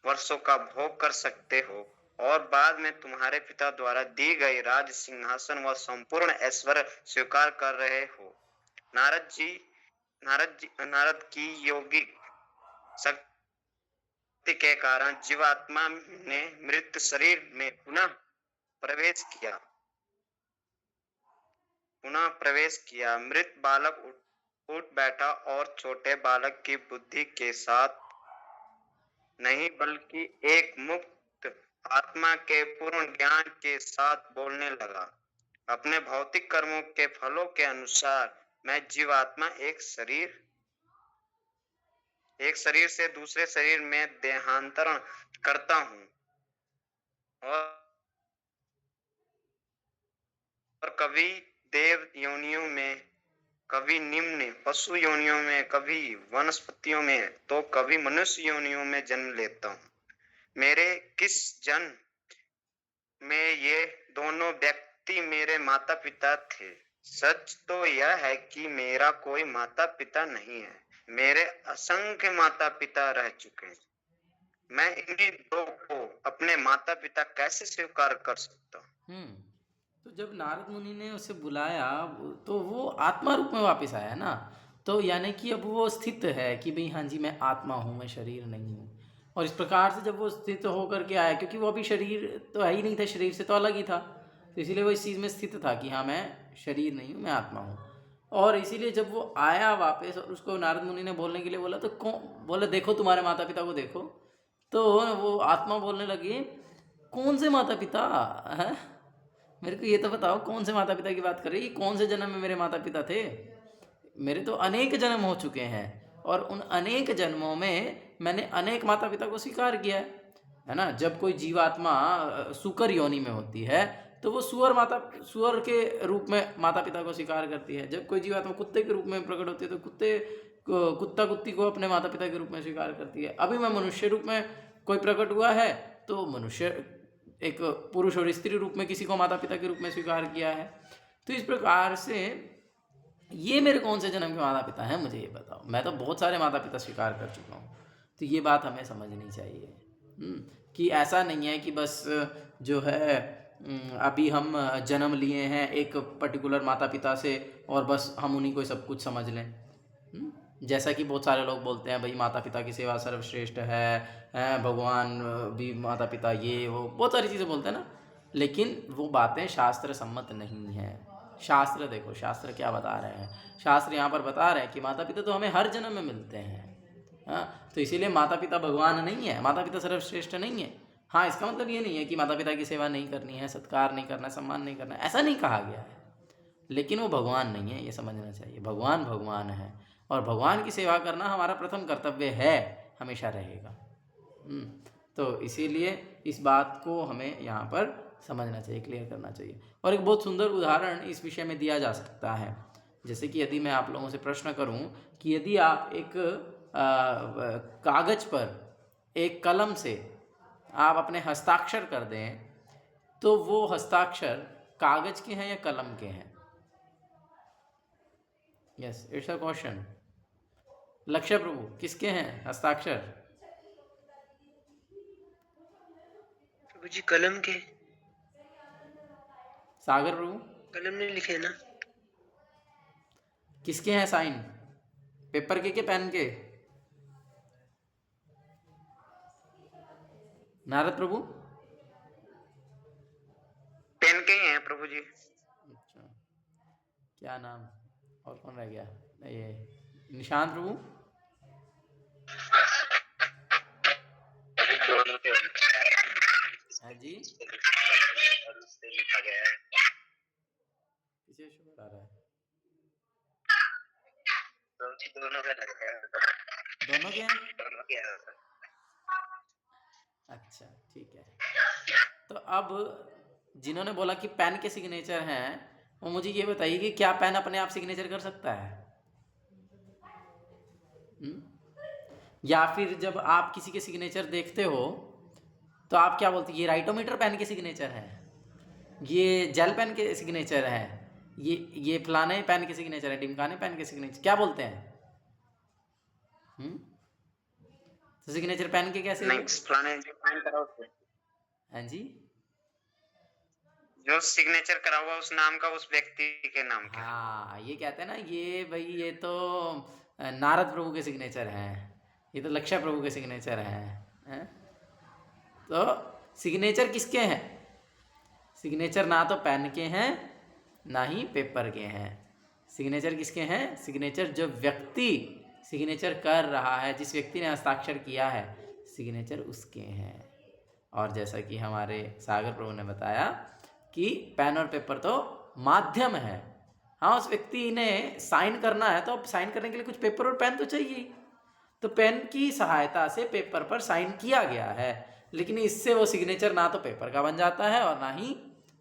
वर्षों का भोग कर सकते हो और बाद में तुम्हारे पिता द्वारा दी गई राज सिंहासन व संपूर्ण ऐश्वर्य स्वीकार कर रहे हो। नारद की योगिक शक्ति के कारण जीवात्मा ने मृत शरीर में पुनः प्रवेश किया। मृत बालक उठ बैठा और छोटे बालक की बुद्धि के साथ नहीं बल्कि एक मुक्त आत्मा के पूर्ण ज्ञान के साथ बोलने लगा। अपने भौतिक कर्मों के फलों के अनुसार मैं जीवात्मा एक शरीर से दूसरे शरीर में देहांतरण करता हूँ और कभी देव योनियों में, कभी निम्न पशु योनियों में, कभी वनस्पतियों में, तो कभी मनुष्य योनियों में जन्म लेता हूँ। मेरे किस जन्म में ये दोनों व्यक्ति मेरे माता पिता थे। सच तो यह है कि मेरा कोई माता पिता नहीं है, मेरे असंख्य माता पिता रह चुके हैं। मैं इन्हीं दो को अपने माता पिता कैसे स्वीकार कर सकता हूँ। तो जब नारद मुनि ने उसे बुलाया तो वो आत्मा रूप में वापस आया ना, तो यानी कि अब वो स्थित है कि भाई हाँ जी मैं आत्मा हूँ, मैं शरीर नहीं हूँ। और इस प्रकार से जब वो स्थित होकर के आया, क्योंकि वो अभी शरीर तो है ही नहीं था, शरीर से तो अलग ही था, तो इसीलिए वो इस चीज़ में स्थित था कि हाँ मैं शरीर नहीं हूँ, मैं आत्मा हूँ। और इसीलिए जब वो आया वापस और उसको नारद मुनि ने बोलने के लिए बोला, तो बोले देखो तुम्हारे माता पिता को देखो। तो वो आत्मा बोलने लगी, कौन से माता पिता है, मेरे को ये तो बताओ कौन से माता पिता की बात कर रही है, कौन से जन्म में मेरे माता पिता थे। मेरे तो अनेक जन्म हो चुके हैं और उन अनेक जन्मों में मैंने अनेक माता पिता को स्वीकार किया है ना। जब कोई जीवात्मा सुकर योनि में होती है तो वो सुअर के रूप में माता पिता को स्वीकार करती है। जब कोई जीवात्मा कुत्ते के रूप में प्रकट होती है तो कुत्ता कुत्ती को अपने माता पिता के रूप में स्वीकार करती है। अभी मैं मनुष्य रूप में कोई प्रकट हुआ है तो मनुष्य एक पुरुष और स्त्री रूप में किसी को माता पिता के रूप में स्वीकार किया है। तो इस प्रकार से ये मेरे कौन से जन्म के माता पिता हैं, मुझे ये बताओ। मैं तो बहुत सारे माता पिता स्वीकार कर चुका हूँ। तो ये बात हमें समझनी चाहिए कि ऐसा नहीं है कि बस जो है अभी हम जन्म लिए हैं एक पर्टिकुलर माता पिता से और बस हम उन्हीं को सब कुछ समझ लें। जैसा कि बहुत सारे लोग बोलते हैं भाई माता पिता की सेवा सर्वश्रेष्ठ है, भगवान भी माता पिता, ये वो बहुत सारी चीज़ें बोलते हैं ना, लेकिन वो बातें शास्त्र सम्मत नहीं है। शास्त्र देखो, शास्त्र क्या बता रहे हैं। शास्त्र यहाँ पर बता रहे हैं कि माता पिता तो हमें हर जन्म में मिलते हैं। हाँ, तो इसीलिए माता पिता भगवान नहीं है, माता पिता सर्वश्रेष्ठ नहीं है। हाँ, इसका मतलब ये नहीं है कि माता पिता की सेवा नहीं करनी है, सत्कार नहीं करना, सम्मान नहीं करना, ऐसा नहीं कहा गया है। लेकिन वो भगवान नहीं है, ये समझना चाहिए। भगवान भगवान है और भगवान की सेवा करना हमारा प्रथम कर्तव्य है, हमेशा रहेगा। तो इसीलिए इस बात को हमें यहाँ पर समझना चाहिए, क्लियर करना चाहिए। और एक बहुत सुंदर उदाहरण इस विषय में दिया जा सकता है। जैसे कि यदि मैं आप लोगों से प्रश्न करूं कि यदि आप एक कागज पर एक कलम से आप अपने हस्ताक्षर कर दें, तो वो हस्ताक्षर कागज के हैं या कलम के हैं? Yes, it's a question. लक्ष्य प्रभु, किसके हैं हस्ताक्षर? प्रभु जी कलम के। सागर प्रभु, कलम ने लिखे ना। किसके हैं साइन? पेपर के पेन के? नारद प्रभु, पेन के ही हैं प्रभु जी। अच्छा, क्या नाम और कौन रह गया? ये निशांत प्रभु, दोनों के है जी। लिखा गया है। किसे शुक्र आ रहा है? दोनों का लग गया। दोनों के हैं? दोनों के हैं। अच्छा, ठीक है। तो अब जिन्होंने बोला कि पेन के सिग्नेचर हैं, वो मुझे ये बताइए कि क्या पेन अपने आप सिग्नेचर कर सकता है? या फिर जब आप किसी के सिग्नेचर देखते हो तो आप क्या बोलते हैं? ये राइटोमीटर पेन के सिग्नेचर है, ये जेल पेन के सिग्नेचर है, ये फलाने पेन के सिग्नेचर है, ढिमकाने पेन के सिग्नेचर, क्या बोलते हैं? तो सिग्नेचर पेन के कैसे? नहीं, फलाने जो साइन करा उसपे। हाँ जी, जो सिग्नेचर करा हुआ उस नाम का, उस व्यक्ति के नाम का। हाँ, ये कहते हैं ना, ये भाई ये तो नारद प्रभु के सिग्नेचर हैं, ये तो लक्ष्य प्रभु के सिग्नेचर हैं। तो सिग्नेचर किसके हैं? सिग्नेचर ना तो पेन के हैं ना ही पेपर के हैं। सिग्नेचर किसके हैं? सिग्नेचर जो व्यक्ति सिग्नेचर कर रहा है, जिस व्यक्ति ने हस्ताक्षर किया है, सिग्नेचर उसके हैं। और जैसा कि हमारे सागर प्रभु ने बताया कि पेन और पेपर तो माध्यम है। हाँ, उस व्यक्ति ने साइन करना है तो साइन करने के लिए कुछ पेपर और पेन तो चाहिए। तो पेन की सहायता से पेपर पर साइन किया गया है, लेकिन इससे वो सिग्नेचर ना तो पेपर का बन जाता है और ना ही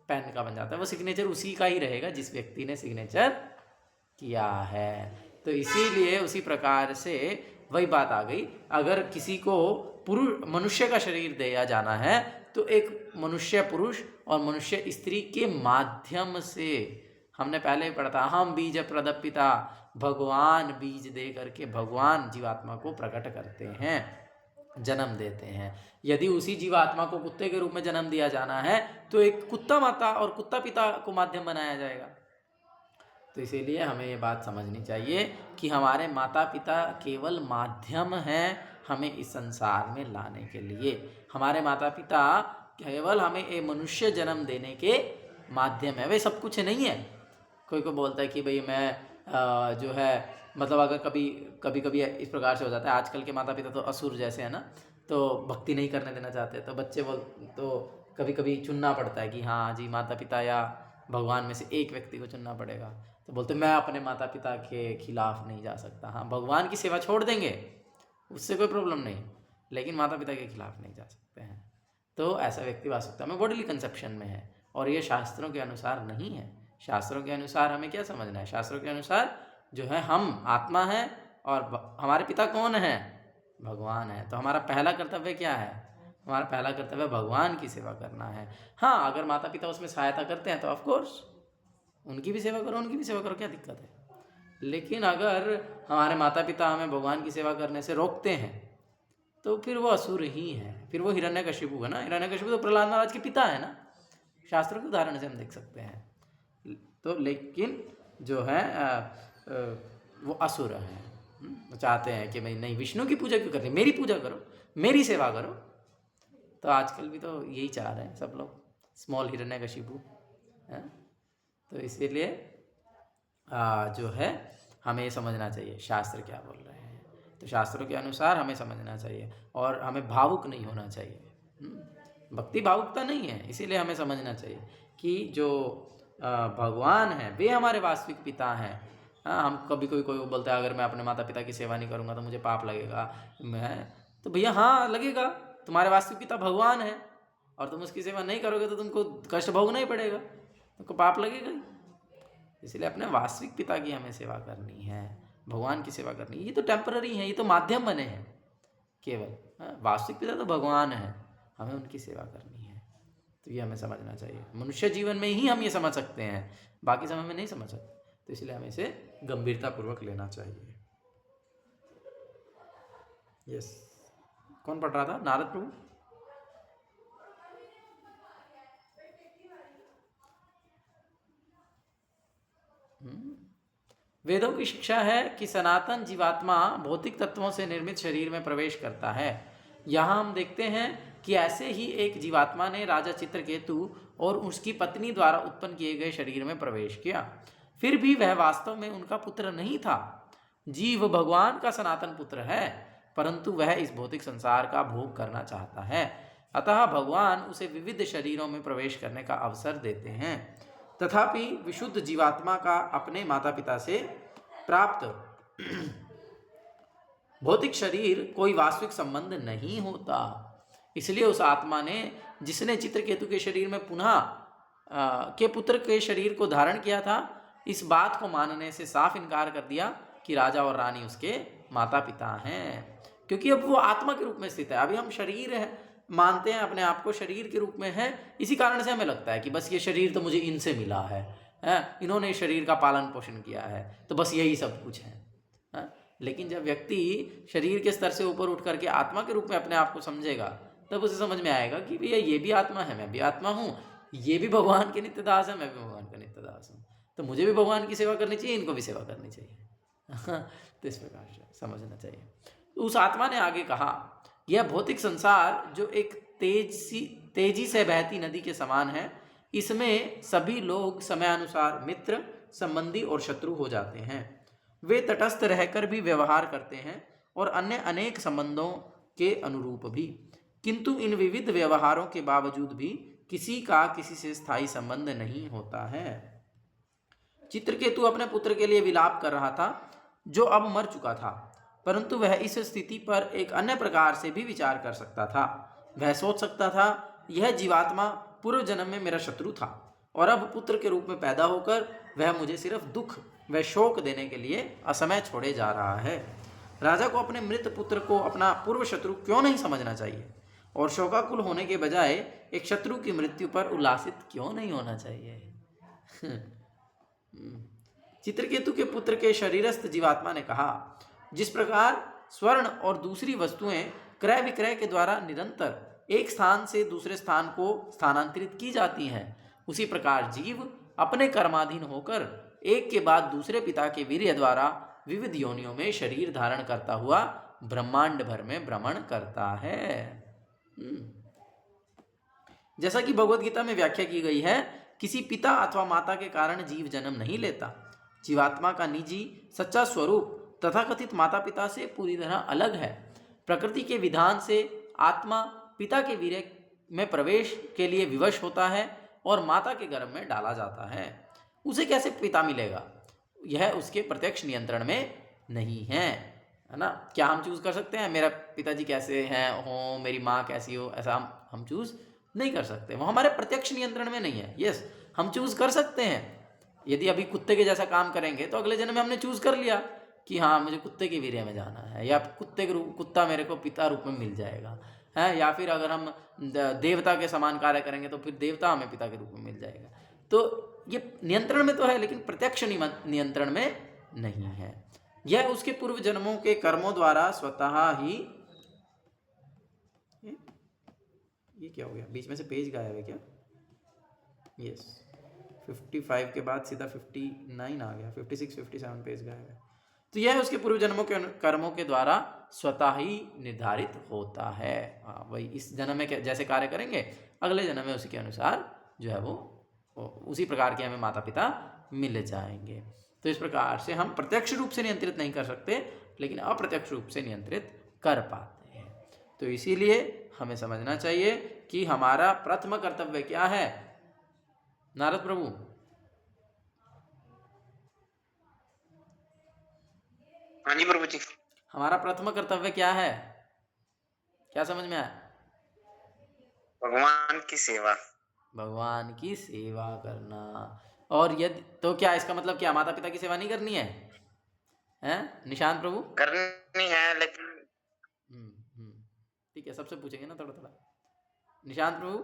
पेन का बन जाता है। वो सिग्नेचर उसी का ही रहेगा जिस व्यक्ति ने सिग्नेचर किया है। तो इसीलिए उसी प्रकार से वही बात आ गई, अगर किसी को मनुष्य का शरीर दिया जाना है तो एक मनुष्य पुरुष और मनुष्य स्त्री के माध्यम से, हमने पहले ही पढ़ा था, हम बीज प्रदपिता, भगवान बीज दे करके भगवान जीवात्मा को प्रकट करते हैं, जन्म देते हैं। यदि उसी जीवात्मा को कुत्ते के रूप में जन्म दिया जाना है तो एक कुत्ता माता और कुत्ता पिता को माध्यम बनाया जाएगा। तो इसीलिए हमें ये बात समझनी चाहिए कि हमारे माता पिता केवल माध्यम हैं हमें इस संसार में लाने के लिए। हमारे माता पिता केवल हमें एक मनुष्य जन्म देने के माध्यम है, वे सब कुछ नहीं है। कोई को बोलता है कि भाई मैं जो है मतलब अगर कभी इस प्रकार से हो जाता है, आजकल के माता पिता तो असुर जैसे हैं ना, तो भक्ति नहीं करने देना चाहते, तो बच्चे तो कभी कभी चुनना पड़ता है कि हाँ जी माता पिता या भगवान में से एक व्यक्ति को चुनना पड़ेगा। तो बोलते मैं अपने माता पिता के खिलाफ नहीं जा सकता। हाँ, भगवान की सेवा छोड़ देंगे, उससे कोई प्रॉब्लम नहीं, लेकिन माता पिता के खिलाफ नहीं जा सकते हैं। तो ऐसा व्यक्ति वास्तविकता में बॉडीली कंसेप्शन में है, और ये शास्त्रों के अनुसार नहीं है। शास्त्रों के अनुसार हमें क्या समझना है? शास्त्रों के अनुसार जो है हम आत्मा हैं और हमारे पिता कौन है? भगवान है। तो हमारा पहला कर्तव्य क्या है? हमारा पहला कर्तव्य भगवान की सेवा करना है। हाँ, अगर माता पिता उसमें सहायता करते हैं तो ऑफ कोर्स उनकी भी सेवा करो, उनकी भी सेवा करो, क्या दिक्कत है। लेकिन अगर हमारे माता पिता हमें भगवान की सेवा करने से रोकते हैं तो फिर वो असुर ही है, फिर वो हिरण्यकशिपु है ना। हिरण्यकशिपु तो प्रहलाद महाराज के पिता है ना, शास्त्रों के उदाहरण से हम देख सकते हैं। तो लेकिन जो है वो असुर हैं, वो चाहते हैं कि भाई नहीं, विष्णु की पूजा क्यों करनी, मेरी पूजा करो, मेरी सेवा करो। तो आजकल भी तो यही चाह रहे हैं सब लोग, स्मॉल हिरण्यकशिपु है। तो इसीलिए जो है हमें ये समझना चाहिए शास्त्र क्या बोल रहे हैं। तो शास्त्रों के अनुसार हमें समझना चाहिए और हमें भावुक नहीं होना चाहिए। भक्ति भावुकता नहीं है, इसीलिए हमें समझना चाहिए कि जो भगवान हैं वे हमारे वास्तविक पिता हैं। हाँ, हम कभी कोई बोलता है अगर मैं अपने माता पिता की सेवा नहीं करूँगा तो मुझे पाप लगेगा, तो भैया हाँ लगेगा, तुम्हारे वास्तविक पिता भगवान है और तुम उसकी सेवा नहीं करोगे तो तुमको कष्ट भोगना ही पड़ेगा, तुमको पाप लगेगा ही। इसलिए अपने वास्तविक पिता की हमें सेवा करनी है, भगवान की सेवा करनी है। ये तो टेम्पररी है, ये तो माध्यम बने हैं केवल। वास्तविक पिता तो भगवान है, हमें उनकी सेवा करनी है। तो ये हमें समझना चाहिए। मनुष्य जीवन में ही हम ये समझ सकते हैं, बाकी समय में नहीं समझ सकते। तो इसलिए हमें इसे गंभीरतापूर्वक लेना चाहिए। यस, कौन पढ़ रहा था? नारद प्रभु। वेदों की शिक्षा है कि सनातन जीवात्मा भौतिक तत्वों से निर्मित शरीर में प्रवेश करता है। यहाँ हम देखते हैं कि ऐसे ही एक जीवात्मा ने राजा चित्रकेतु और उसकी पत्नी द्वारा उत्पन्न किए गए शरीर में प्रवेश किया। फिर भी वह वास्तव में उनका पुत्र नहीं था। जीव भगवान का सनातन पुत्र है, परंतु वह इस भौतिक संसार का भोग करना चाहता है। अतः भगवान उसे विविध शरीरों में प्रवेश करने का अवसर देते हैं। तथापि विशुद्ध जीवात्मा का अपने माता पिता से प्राप्त भौतिक शरीर कोई वास्तविक संबंध नहीं होता। इसलिए उस आत्मा ने, जिसने चित्रकेतु के शरीर में पुनः के पुत्र के शरीर को धारण किया था, इस बात को मानने से साफ इनकार कर दिया कि राजा और रानी उसके माता पिता हैं, क्योंकि अब वो आत्मा के रूप में स्थित है। अभी हम शरीर है मानते हैं, अपने आप को शरीर के रूप में है, इसी कारण से हमें लगता है कि बस ये शरीर तो मुझे इनसे मिला है, इन्होंने शरीर का पालन पोषण किया है, तो बस यही सब कुछ है। लेकिन जब व्यक्ति शरीर के स्तर से ऊपर उठ करके आत्मा के रूप में अपने आप को समझेगा, तब उसे समझ में आएगा कि भैया ये भी आत्मा है, मैं भी आत्मा हूँ, ये भी भगवान के नित्य दास है, मैं भी भगवान का नित्य दास हूँ, तो मुझे भी भगवान की सेवा करनी चाहिए, इनको भी सेवा करनी चाहिए। तो इस प्रकार से समझना चाहिए। तो उस आत्मा ने आगे कहा, यह भौतिक संसार जो एक तेजी से बहती नदी के समान है, इसमें सभी लोग समयानुसार मित्र, संबंधी और शत्रु हो जाते हैं। वे तटस्थ रहकर भी व्यवहार करते हैं और अन्य अनेक संबंधों के अनुरूप भी, किंतु इन विविध व्यवहारों के बावजूद भी किसी का किसी से स्थायी संबंध नहीं होता है। चित्रकेतु अपने पुत्र के लिए विलाप कर रहा था, जो अब मर चुका था, परंतु वह इस स्थिति पर एक अन्य प्रकार से भी विचार कर सकता था। वह सोच सकता था, यह जीवात्मा पूर्व जन्म में मेरा शत्रु था और अब पुत्र के रूप में पैदा होकर वह मुझे सिर्फ दुख व शोक देने के लिए असमय छोड़े जा रहा है। राजा को अपने मृत पुत्र को अपना पूर्व शत्रु क्यों नहीं समझना चाहिए और शोकाकुल होने के बजाय एक शत्रु की मृत्यु पर उल्लासित क्यों नहीं होना चाहिए? चित्रकेतु के पुत्र के शरीरस्थ जीवात्मा ने कहा, जिस प्रकार स्वर्ण और दूसरी वस्तुएं क्रय विक्रय के द्वारा निरंतर एक स्थान से दूसरे स्थान को स्थानांतरित की जाती हैं, उसी प्रकार जीव अपने कर्माधीन होकर एक के बाद दूसरे पिता के वीर्य द्वारा विविध योनियों में शरीर धारण करता हुआ ब्रह्मांड भर में भ्रमण करता है। जैसा कि भगवद गीता में व्याख्या की गई है, किसी पिता अथवा माता के कारण जीव जन्म नहीं लेता। जीवात्मा का निजी सच्चा स्वरूप तथाकथित माता पिता से पूरी तरह अलग है। प्रकृति के विधान से आत्मा पिता के वीर्य में प्रवेश के लिए विवश होता है और माता के गर्भ में डाला जाता है। उसे कैसे पिता मिलेगा? यह उसके प्रत्यक्ष नियंत्रण में नहीं है, है ना। क्या हम चूज कर सकते हैं मेरा पिताजी कैसे हैं हो, मेरी माँ कैसी हो? ऐसा हम चूज नहीं कर सकते, वो हमारे प्रत्यक्ष नियंत्रण में नहीं है। यस, हम चूज कर सकते हैं। यदि अभी कुत्ते के जैसा काम करेंगे तो अगले जन्म में हमने चूज कर लिया कि हाँ मुझे कुत्ते के वीर्य में जाना है, या कुत्ता मेरे को पिता रूप में मिल जाएगा, है, या फिर अगर हम देवता के समान कार्य करेंगे तो फिर देवता हमें पिता के रूप में मिल जाएगा। तो ये नियंत्रण में तो है, लेकिन प्रत्यक्ष नियंत्रण में नहीं है। यह उसके पूर्व जन्मों के कर्मों द्वारा स्वतः ही, ये क्या हो गया, बीच में से पेज गायब है क्या? यस, 55 के बाद सीधा 59 आ गया, 56 57 पेज गायब है। तो यह उसके पूर्व जन्मों के कर्मों के द्वारा स्वतः ही निर्धारित होता है। वही इस जन्म में जैसे कार्य करेंगे, अगले जन्म में उसी के अनुसार जो है वो उसी प्रकार के हमें माता पिता मिल जाएंगे। तो इस प्रकार से हम प्रत्यक्ष रूप से नियंत्रित नहीं कर सकते, लेकिन अप्रत्यक्ष रूप से नियंत्रित कर पाते हैं। तो इसीलिए हमें समझना चाहिए कि हमारा प्रथम कर्तव्य क्या है। नारद प्रभु, हाँ जी प्रभु जी। हमारा प्रथम कर्तव्य क्या है? क्या समझ में आया? भगवान की सेवा। भगवान की सेवा करना। और यदि तो क्या इसका मतलब क्या माता पिता की सेवा नहीं करनी है? हैं निशांत प्रभु? करनी है, लेकिन ठीक है, सबसे पूछेंगे ना थोड़ा थोड़ा। निशांत प्रभु?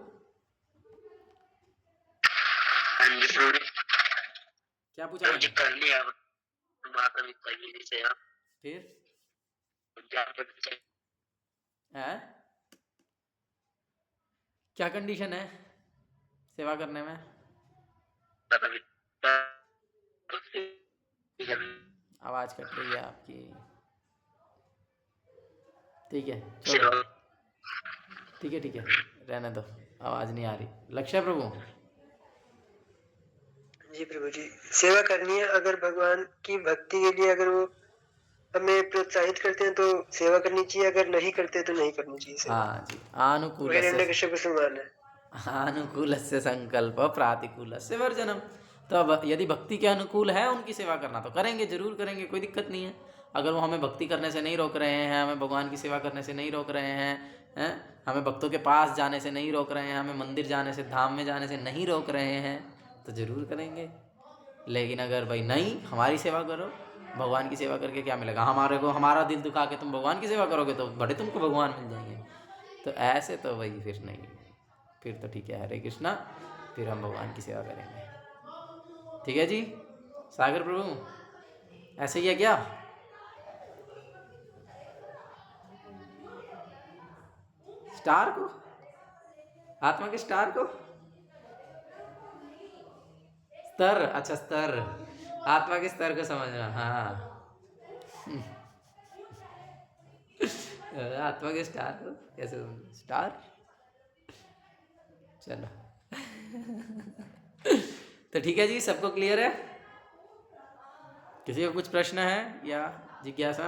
हाँ जी प्रभु। क्या पूछा मैंने? कर लिया माता पिता की सेवा। फिर क्या है, क्या कंडीशन है सेवा करने में? आवाज कट रही है आपकी। ठीक है चलो, ठीक है रहने दो, आवाज नहीं आ रही। लक्ष्य प्रभु? जी प्रभु जी, सेवा करनी है। अगर भगवान की भक्ति के लिए अगर वो हमें प्रोत्साहित करते हैं तो सेवा करनी चाहिए, अगर नहीं करते तो नहीं करनी चाहिए सेवा। हाँ जी, अनुकूल हिरण्यकश्यप समान है। अनुकूल से संकल्प प्रातिकूल से वर्जनम। तो अब यदि भक्ति के अनुकूल है उनकी सेवा करना तो करेंगे, जरूर करेंगे, कोई दिक्कत नहीं है। अगर वो हमें भक्ति करने से नहीं रोक रहे हैं, हमें भगवान की सेवा करने से नहीं रोक रहे हैं, हमें भक्तों के पास जाने से नहीं रोक रहे हैं, हमें मंदिर जाने से, धाम में जाने से नहीं रोक रहे हैं, तो जरूर करेंगे। लेकिन अगर भाई नहीं, हमारी सेवा करो, भगवान की सेवा करके क्या मिलेगा? हमारे को हमारा दिल दुखा के तुम भगवान की सेवा करोगे तो बड़े तुमको भगवान मिल जाएंगे। तो ऐसे तो भाई फिर नहीं, फिर तो ठीक है, हरे कृष्णा, फिर हम भगवान की सेवा करेंगे। ठीक है जी सागर प्रभु, ऐसे ही है क्या? स्टार को, आत्मा के स्टार को, स्तर, अच्छा स्तर, आत्मा के स्तर को समझना। हाँ आत्मा के स्टार को कैसे स्टार, चलो तो ठीक है जी, सबको क्लियर है? किसी को कुछ प्रश्न है या जिज्ञासा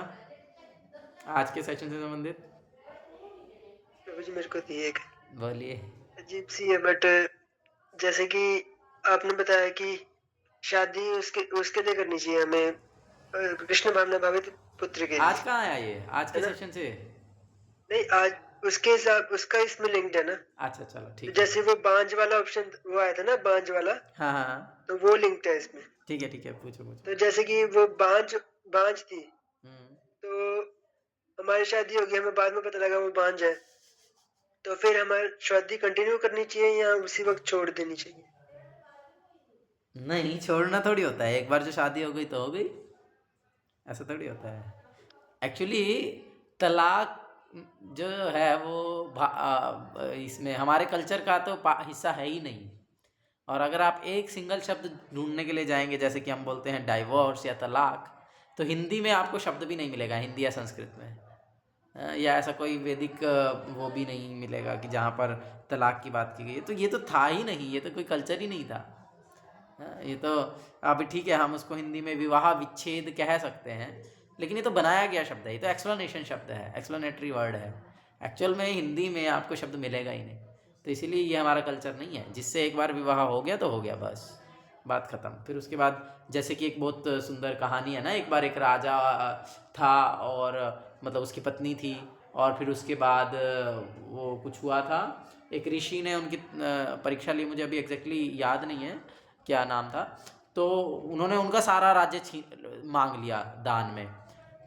आज के सेशन से संबंधित? प्रभु जी मेरे को थी एक, बोलिए। अजीब सी है, बट जैसे कि आपने बताया कि शादी उसके लिए करनी चाहिए हमें, कृष्ण भावना भावित पुत्र के लिए। आज कहाँ आया ये? आज के सेशन से नहीं, आज उसके हिसाब उसका इसमें लिंक्ड है ना। अच्छा चलो ठीक है। जैसे वो बांझ वाला ऑप्शन वो आया था ना, बांझ वाला, हाँ तो वो लिंक्ड है इसमें। ठीक है पूछो। तो जैसे कि वो बांझ थी, तो हमारी शादी होगी, हमें बाद में पता लगा वो बांझ है, तो फिर हमारी शादी कंटिन्यू करनी चाहिए या उसी वक्त छोड़ देनी चाहिए? नहीं, छोड़ना थोड़ी होता है, एक बार जो शादी हो गई तो हो गई, ऐसा थोड़ी होता है। एक्चुअली तलाक जो है वो इसमें हमारे कल्चर का तो हिस्सा है ही नहीं। और अगर आप एक सिंगल शब्द ढूंढने के लिए जाएंगे, जैसे कि हम बोलते हैं डाइवोर्स या तलाक, तो हिंदी में आपको शब्द भी नहीं मिलेगा, हिंदी या संस्कृत में, या ऐसा कोई वैदिक वो भी नहीं मिलेगा कि जहाँ पर तलाक की बात की गई है। तो ये तो था ही नहीं, ये तो कोई कल्चर ही नहीं था। ये तो अभी ठीक है, हम उसको हिंदी में विवाह विच्छेद कह सकते हैं, लेकिन ये तो बनाया गया शब्द है, ये तो एक्सप्लेनेशन शब्द है, एक्सप्लेनेटरी वर्ड है। एक्चुअल में हिंदी में आपको शब्द मिलेगा ही नहीं। तो इसीलिए ये हमारा कल्चर नहीं है। जिससे एक बार विवाह हो गया तो हो गया, बस बात ख़त्म। फिर उसके बाद जैसे कि एक बहुत सुंदर कहानी है ना, एक बार एक राजा था और मतलब उसकी पत्नी थी, और फिर उसके बाद वो कुछ हुआ था, एक ऋषि ने उनकी परीक्षा ली, मुझे अभी एग्जैक्टली याद नहीं है क्या नाम था। तो उन्होंने उनका सारा राज्य मांग लिया दान में,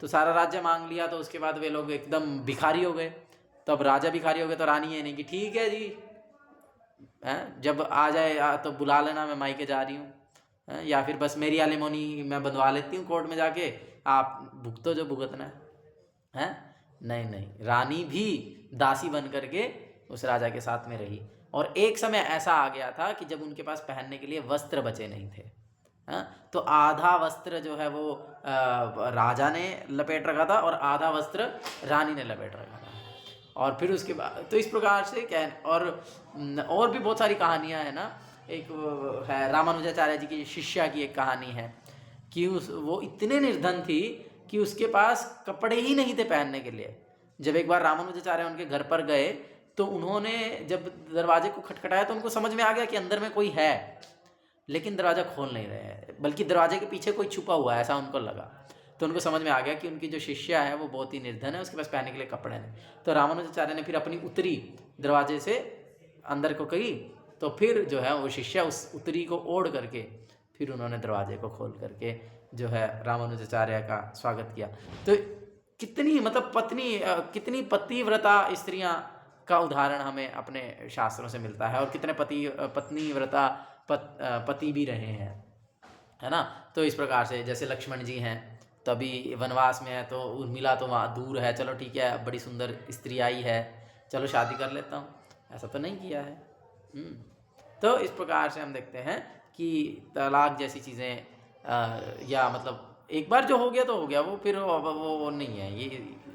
तो सारा राज्य मांग लिया, तो उसके बाद वे लोग एकदम भिखारी हो गए। तो अब राजा भिखारी हो गया तो रानी है नहीं कि ठीक है जी, जब आ जाए तो बुला लेना, मैं मायके जा रही हूँ, या फिर बस मेरी एलिमोनी मैं बंधवा लेती हूँ कोर्ट में जाके, आप भुगतो जो भुगतना है। नहीं नहीं, रानी भी दासी बन करके उस राजा के साथ में रही। और एक समय ऐसा आ गया था कि जब उनके पास पहनने के लिए वस्त्र बचे नहीं थे, तो आधा वस्त्र जो है वो राजा ने लपेट रखा था और आधा वस्त्र रानी ने लपेट रखा था। और फिर उसके बाद तो इस प्रकार से क्या, और भी बहुत सारी कहानियां हैं ना। एक है रामानुजाचार्य जी की शिष्या की एक कहानी है कि वो इतने निर्धन थी कि उसके पास कपड़े ही नहीं थे पहनने के लिए। जब एक बार रामानुजाचार्य उनके घर पर गए तो उन्होंने जब दरवाजे को खटखटाया तो उनको समझ में आ गया कि अंदर में कोई है, लेकिन दरवाज़ा खोल नहीं रहे हैं, बल्कि दरवाजे के पीछे कोई छुपा हुआ है, ऐसा उनको लगा। तो उनको समझ में आ गया कि उनकी जो शिष्या है वो बहुत ही निर्धन है, उसके पास पहनने के लिए कपड़े नहीं। तो रामानुजाचार्य ने फिर अपनी उत्तरी दरवाजे से अंदर को कही, तो फिर जो है वो शिष्या उस उत्तरी को ओढ़ करके फिर उन्होंने दरवाजे को खोल करके जो है रामानुजाचार्य का स्वागत किया। तो कितनी मतलब कितनी पतिव्रता स्त्रियां का उदाहरण हमें अपने शास्त्रों से मिलता है, और कितने पत्नीव्रता पति भी रहे हैं, है ना। तो इस प्रकार से जैसे लक्ष्मण जी हैं, तभी वनवास में है तो उर्मिला तो वहाँ दूर है, चलो ठीक है बड़ी सुंदर स्त्री आई है, चलो शादी कर लेता हूँ, ऐसा तो नहीं किया है। तो इस प्रकार से हम देखते हैं कि तलाक जैसी चीज़ें या मतलब एक बार जो हो गया तो हो गया, वो फिर वो नहीं है,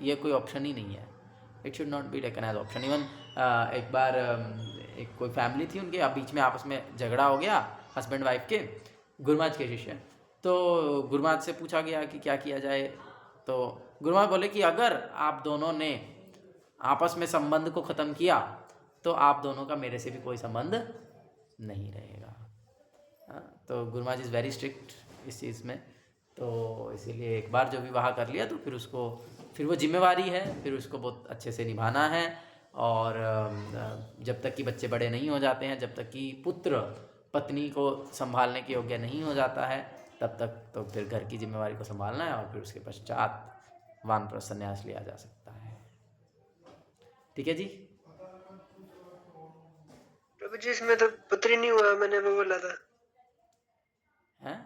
ये कोई ऑप्शन ही नहीं है। It should not be taken as option. Even एक बार एक कोई फैमिली थी, उनके बीच में आपस में झगड़ा हो गया हस्बैंड वाइफ के, गुरुमाज के शिष्य। तो गुरुमाज से पूछा गया कि क्या किया जाए, तो गुरुमाज बोले कि अगर आप दोनों ने आपस में संबंध को ख़त्म किया तो आप दोनों का मेरे से भी कोई संबंध नहीं रहेगा। तो गुरुमाज इज़ वेरी स्ट्रिक्ट इस चीज़ में। तो इसीलिए एक बार जो विवाह कर लिया तो फिर वो जिम्मेवारी है, फिर उसको बहुत अच्छे से निभाना है। और जब तक कि बच्चे बड़े नहीं हो जाते हैं, जब तक कि पुत्र पत्नी को संभालने के योग्य नहीं हो जाता है, तब तक तो फिर घर की जिम्मेवारी को संभालना है, और फिर उसके पश्चात वानप्रस्थ संन्यास लिया जा सकता है। ठीक है जी। प्रभु जी इसमें तो पुत्री नहीं हुआ, मैंने वो बोला था। हैं?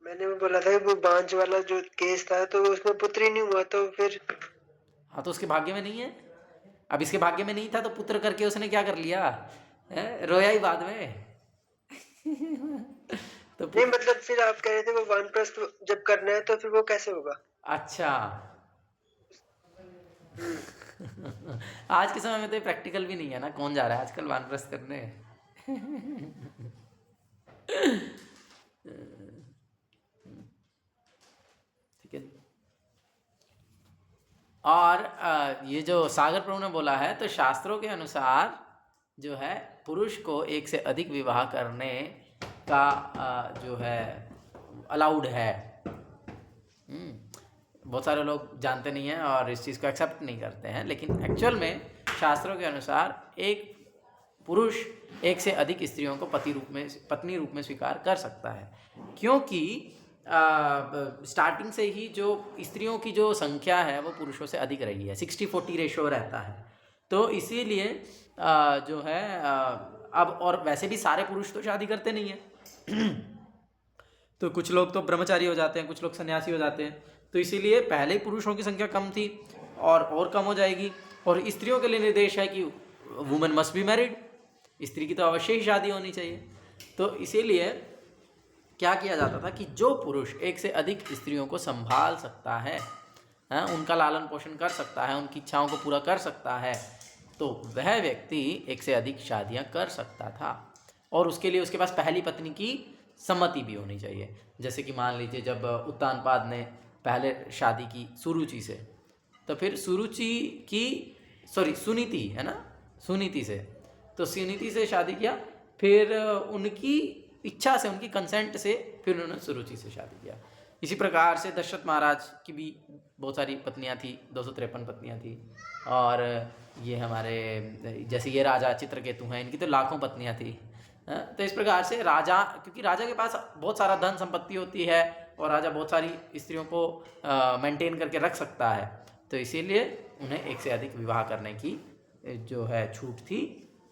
मैंने वो बोला था कि वो बांझ वाला जो केस था तो उसमें पुत्री नहीं हुआ, तो फिर हाँ तो उसके भाग्य में नहीं है। अब इसके भाग्य में नहीं था तो पुत्र करके उसने क्या कर लिया है? रोया ही बाद में। तो नहीं मतलब फिर आप कह रहे थे वो वानप्रस्थ जब करना है तो फिर वो कैसे होगा? अच्छा। आज के समय में तो प्रैक्टिकल भी नहीं है ना, कौन जा रहा है आजकल वानप्रस्थ करने। ठीक है। और ये जो सागर प्रभु ने बोला है, तो शास्त्रों के अनुसार जो है पुरुष को एक से अधिक विवाह करने का जो है अलाउड है। बहुत सारे लोग जानते नहीं हैं और इस चीज़ को एक्सेप्ट नहीं करते हैं, लेकिन एक्चुअल में शास्त्रों के अनुसार एक पुरुष एक से अधिक स्त्रियों को पत्नी रूप में स्वीकार कर सकता है, क्योंकि स्टार्टिंग से ही जो स्त्रियों की जो संख्या है वो पुरुषों से अधिक रही है, 60-40 रेशो रहता है। तो इसीलिए जो है अब, और वैसे भी सारे पुरुष तो शादी करते नहीं हैं। तो कुछ लोग तो ब्रह्मचारी हो जाते हैं, कुछ लोग सन्यासी हो जाते हैं। तो इसीलिए पहले ही पुरुषों की संख्या कम थी और कम हो जाएगी। और स्त्रियों के लिए निर्देश है कि वुमेन मस्ट बी मैरिड, स्त्री की तो अवश्य ही शादी होनी चाहिए। तो इसीलिए क्या किया जाता था कि जो पुरुष एक से अधिक स्त्रियों को संभाल सकता है, उनका लालन पोषण कर सकता है, उनकी इच्छाओं को पूरा कर सकता है, तो वह व्यक्ति एक से अधिक शादियां कर सकता था। और उसके लिए उसके पास पहली पत्नी की सम्मति भी होनी चाहिए। जैसे कि मान लीजिए जब उत्तानपाद ने पहले शादी की सुरुचि से, तो फिर सुनीति है ना, सुनीति से, तो सुनीति से शादी किया, फिर उनकी इच्छा से, उनकी कंसेंट से फिर उन्होंने सुरुचि से शादी किया। इसी प्रकार से दशरथ महाराज की भी बहुत सारी पत्नियां थी, 253 पत्नियां थी। और ये हमारे जैसे ये राजा चित्रकेतु हैं, इनकी तो लाखों पत्नियां थी। तो इस प्रकार से राजा, क्योंकि राजा के पास बहुत सारा धन संपत्ति होती है और राजा बहुत सारी स्त्रियों को मेंटेन करके रख सकता है, तो इसीलिए उन्हें एक से अधिक विवाह करने की जो है छूट थी,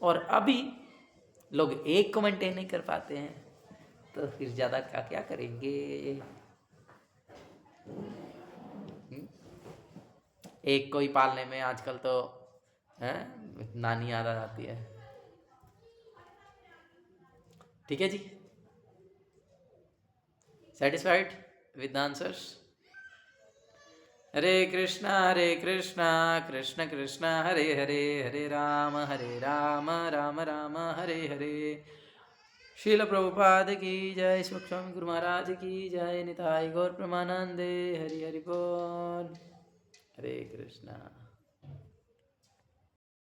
और अभी लोग एक को मेंटेन नहीं कर पाते हैं, तो फिर ज़्यादा क्या क्या करेंगे। एक को ही पालने में आजकल तो है नानी याद आ जाती है। ठीक है जी, सेटिस्फाइड विद द आंसर्स? हरे कृष्णा कृष्ण कृष्ण हरे हरे, हरे राम राम राम हरे हरे। शील प्रभुपाद की जय, स्वामी गुरु महाराज की जय, निताई गौर प्रमानंदे, हरि हरि बोल। हरे कृष्णा।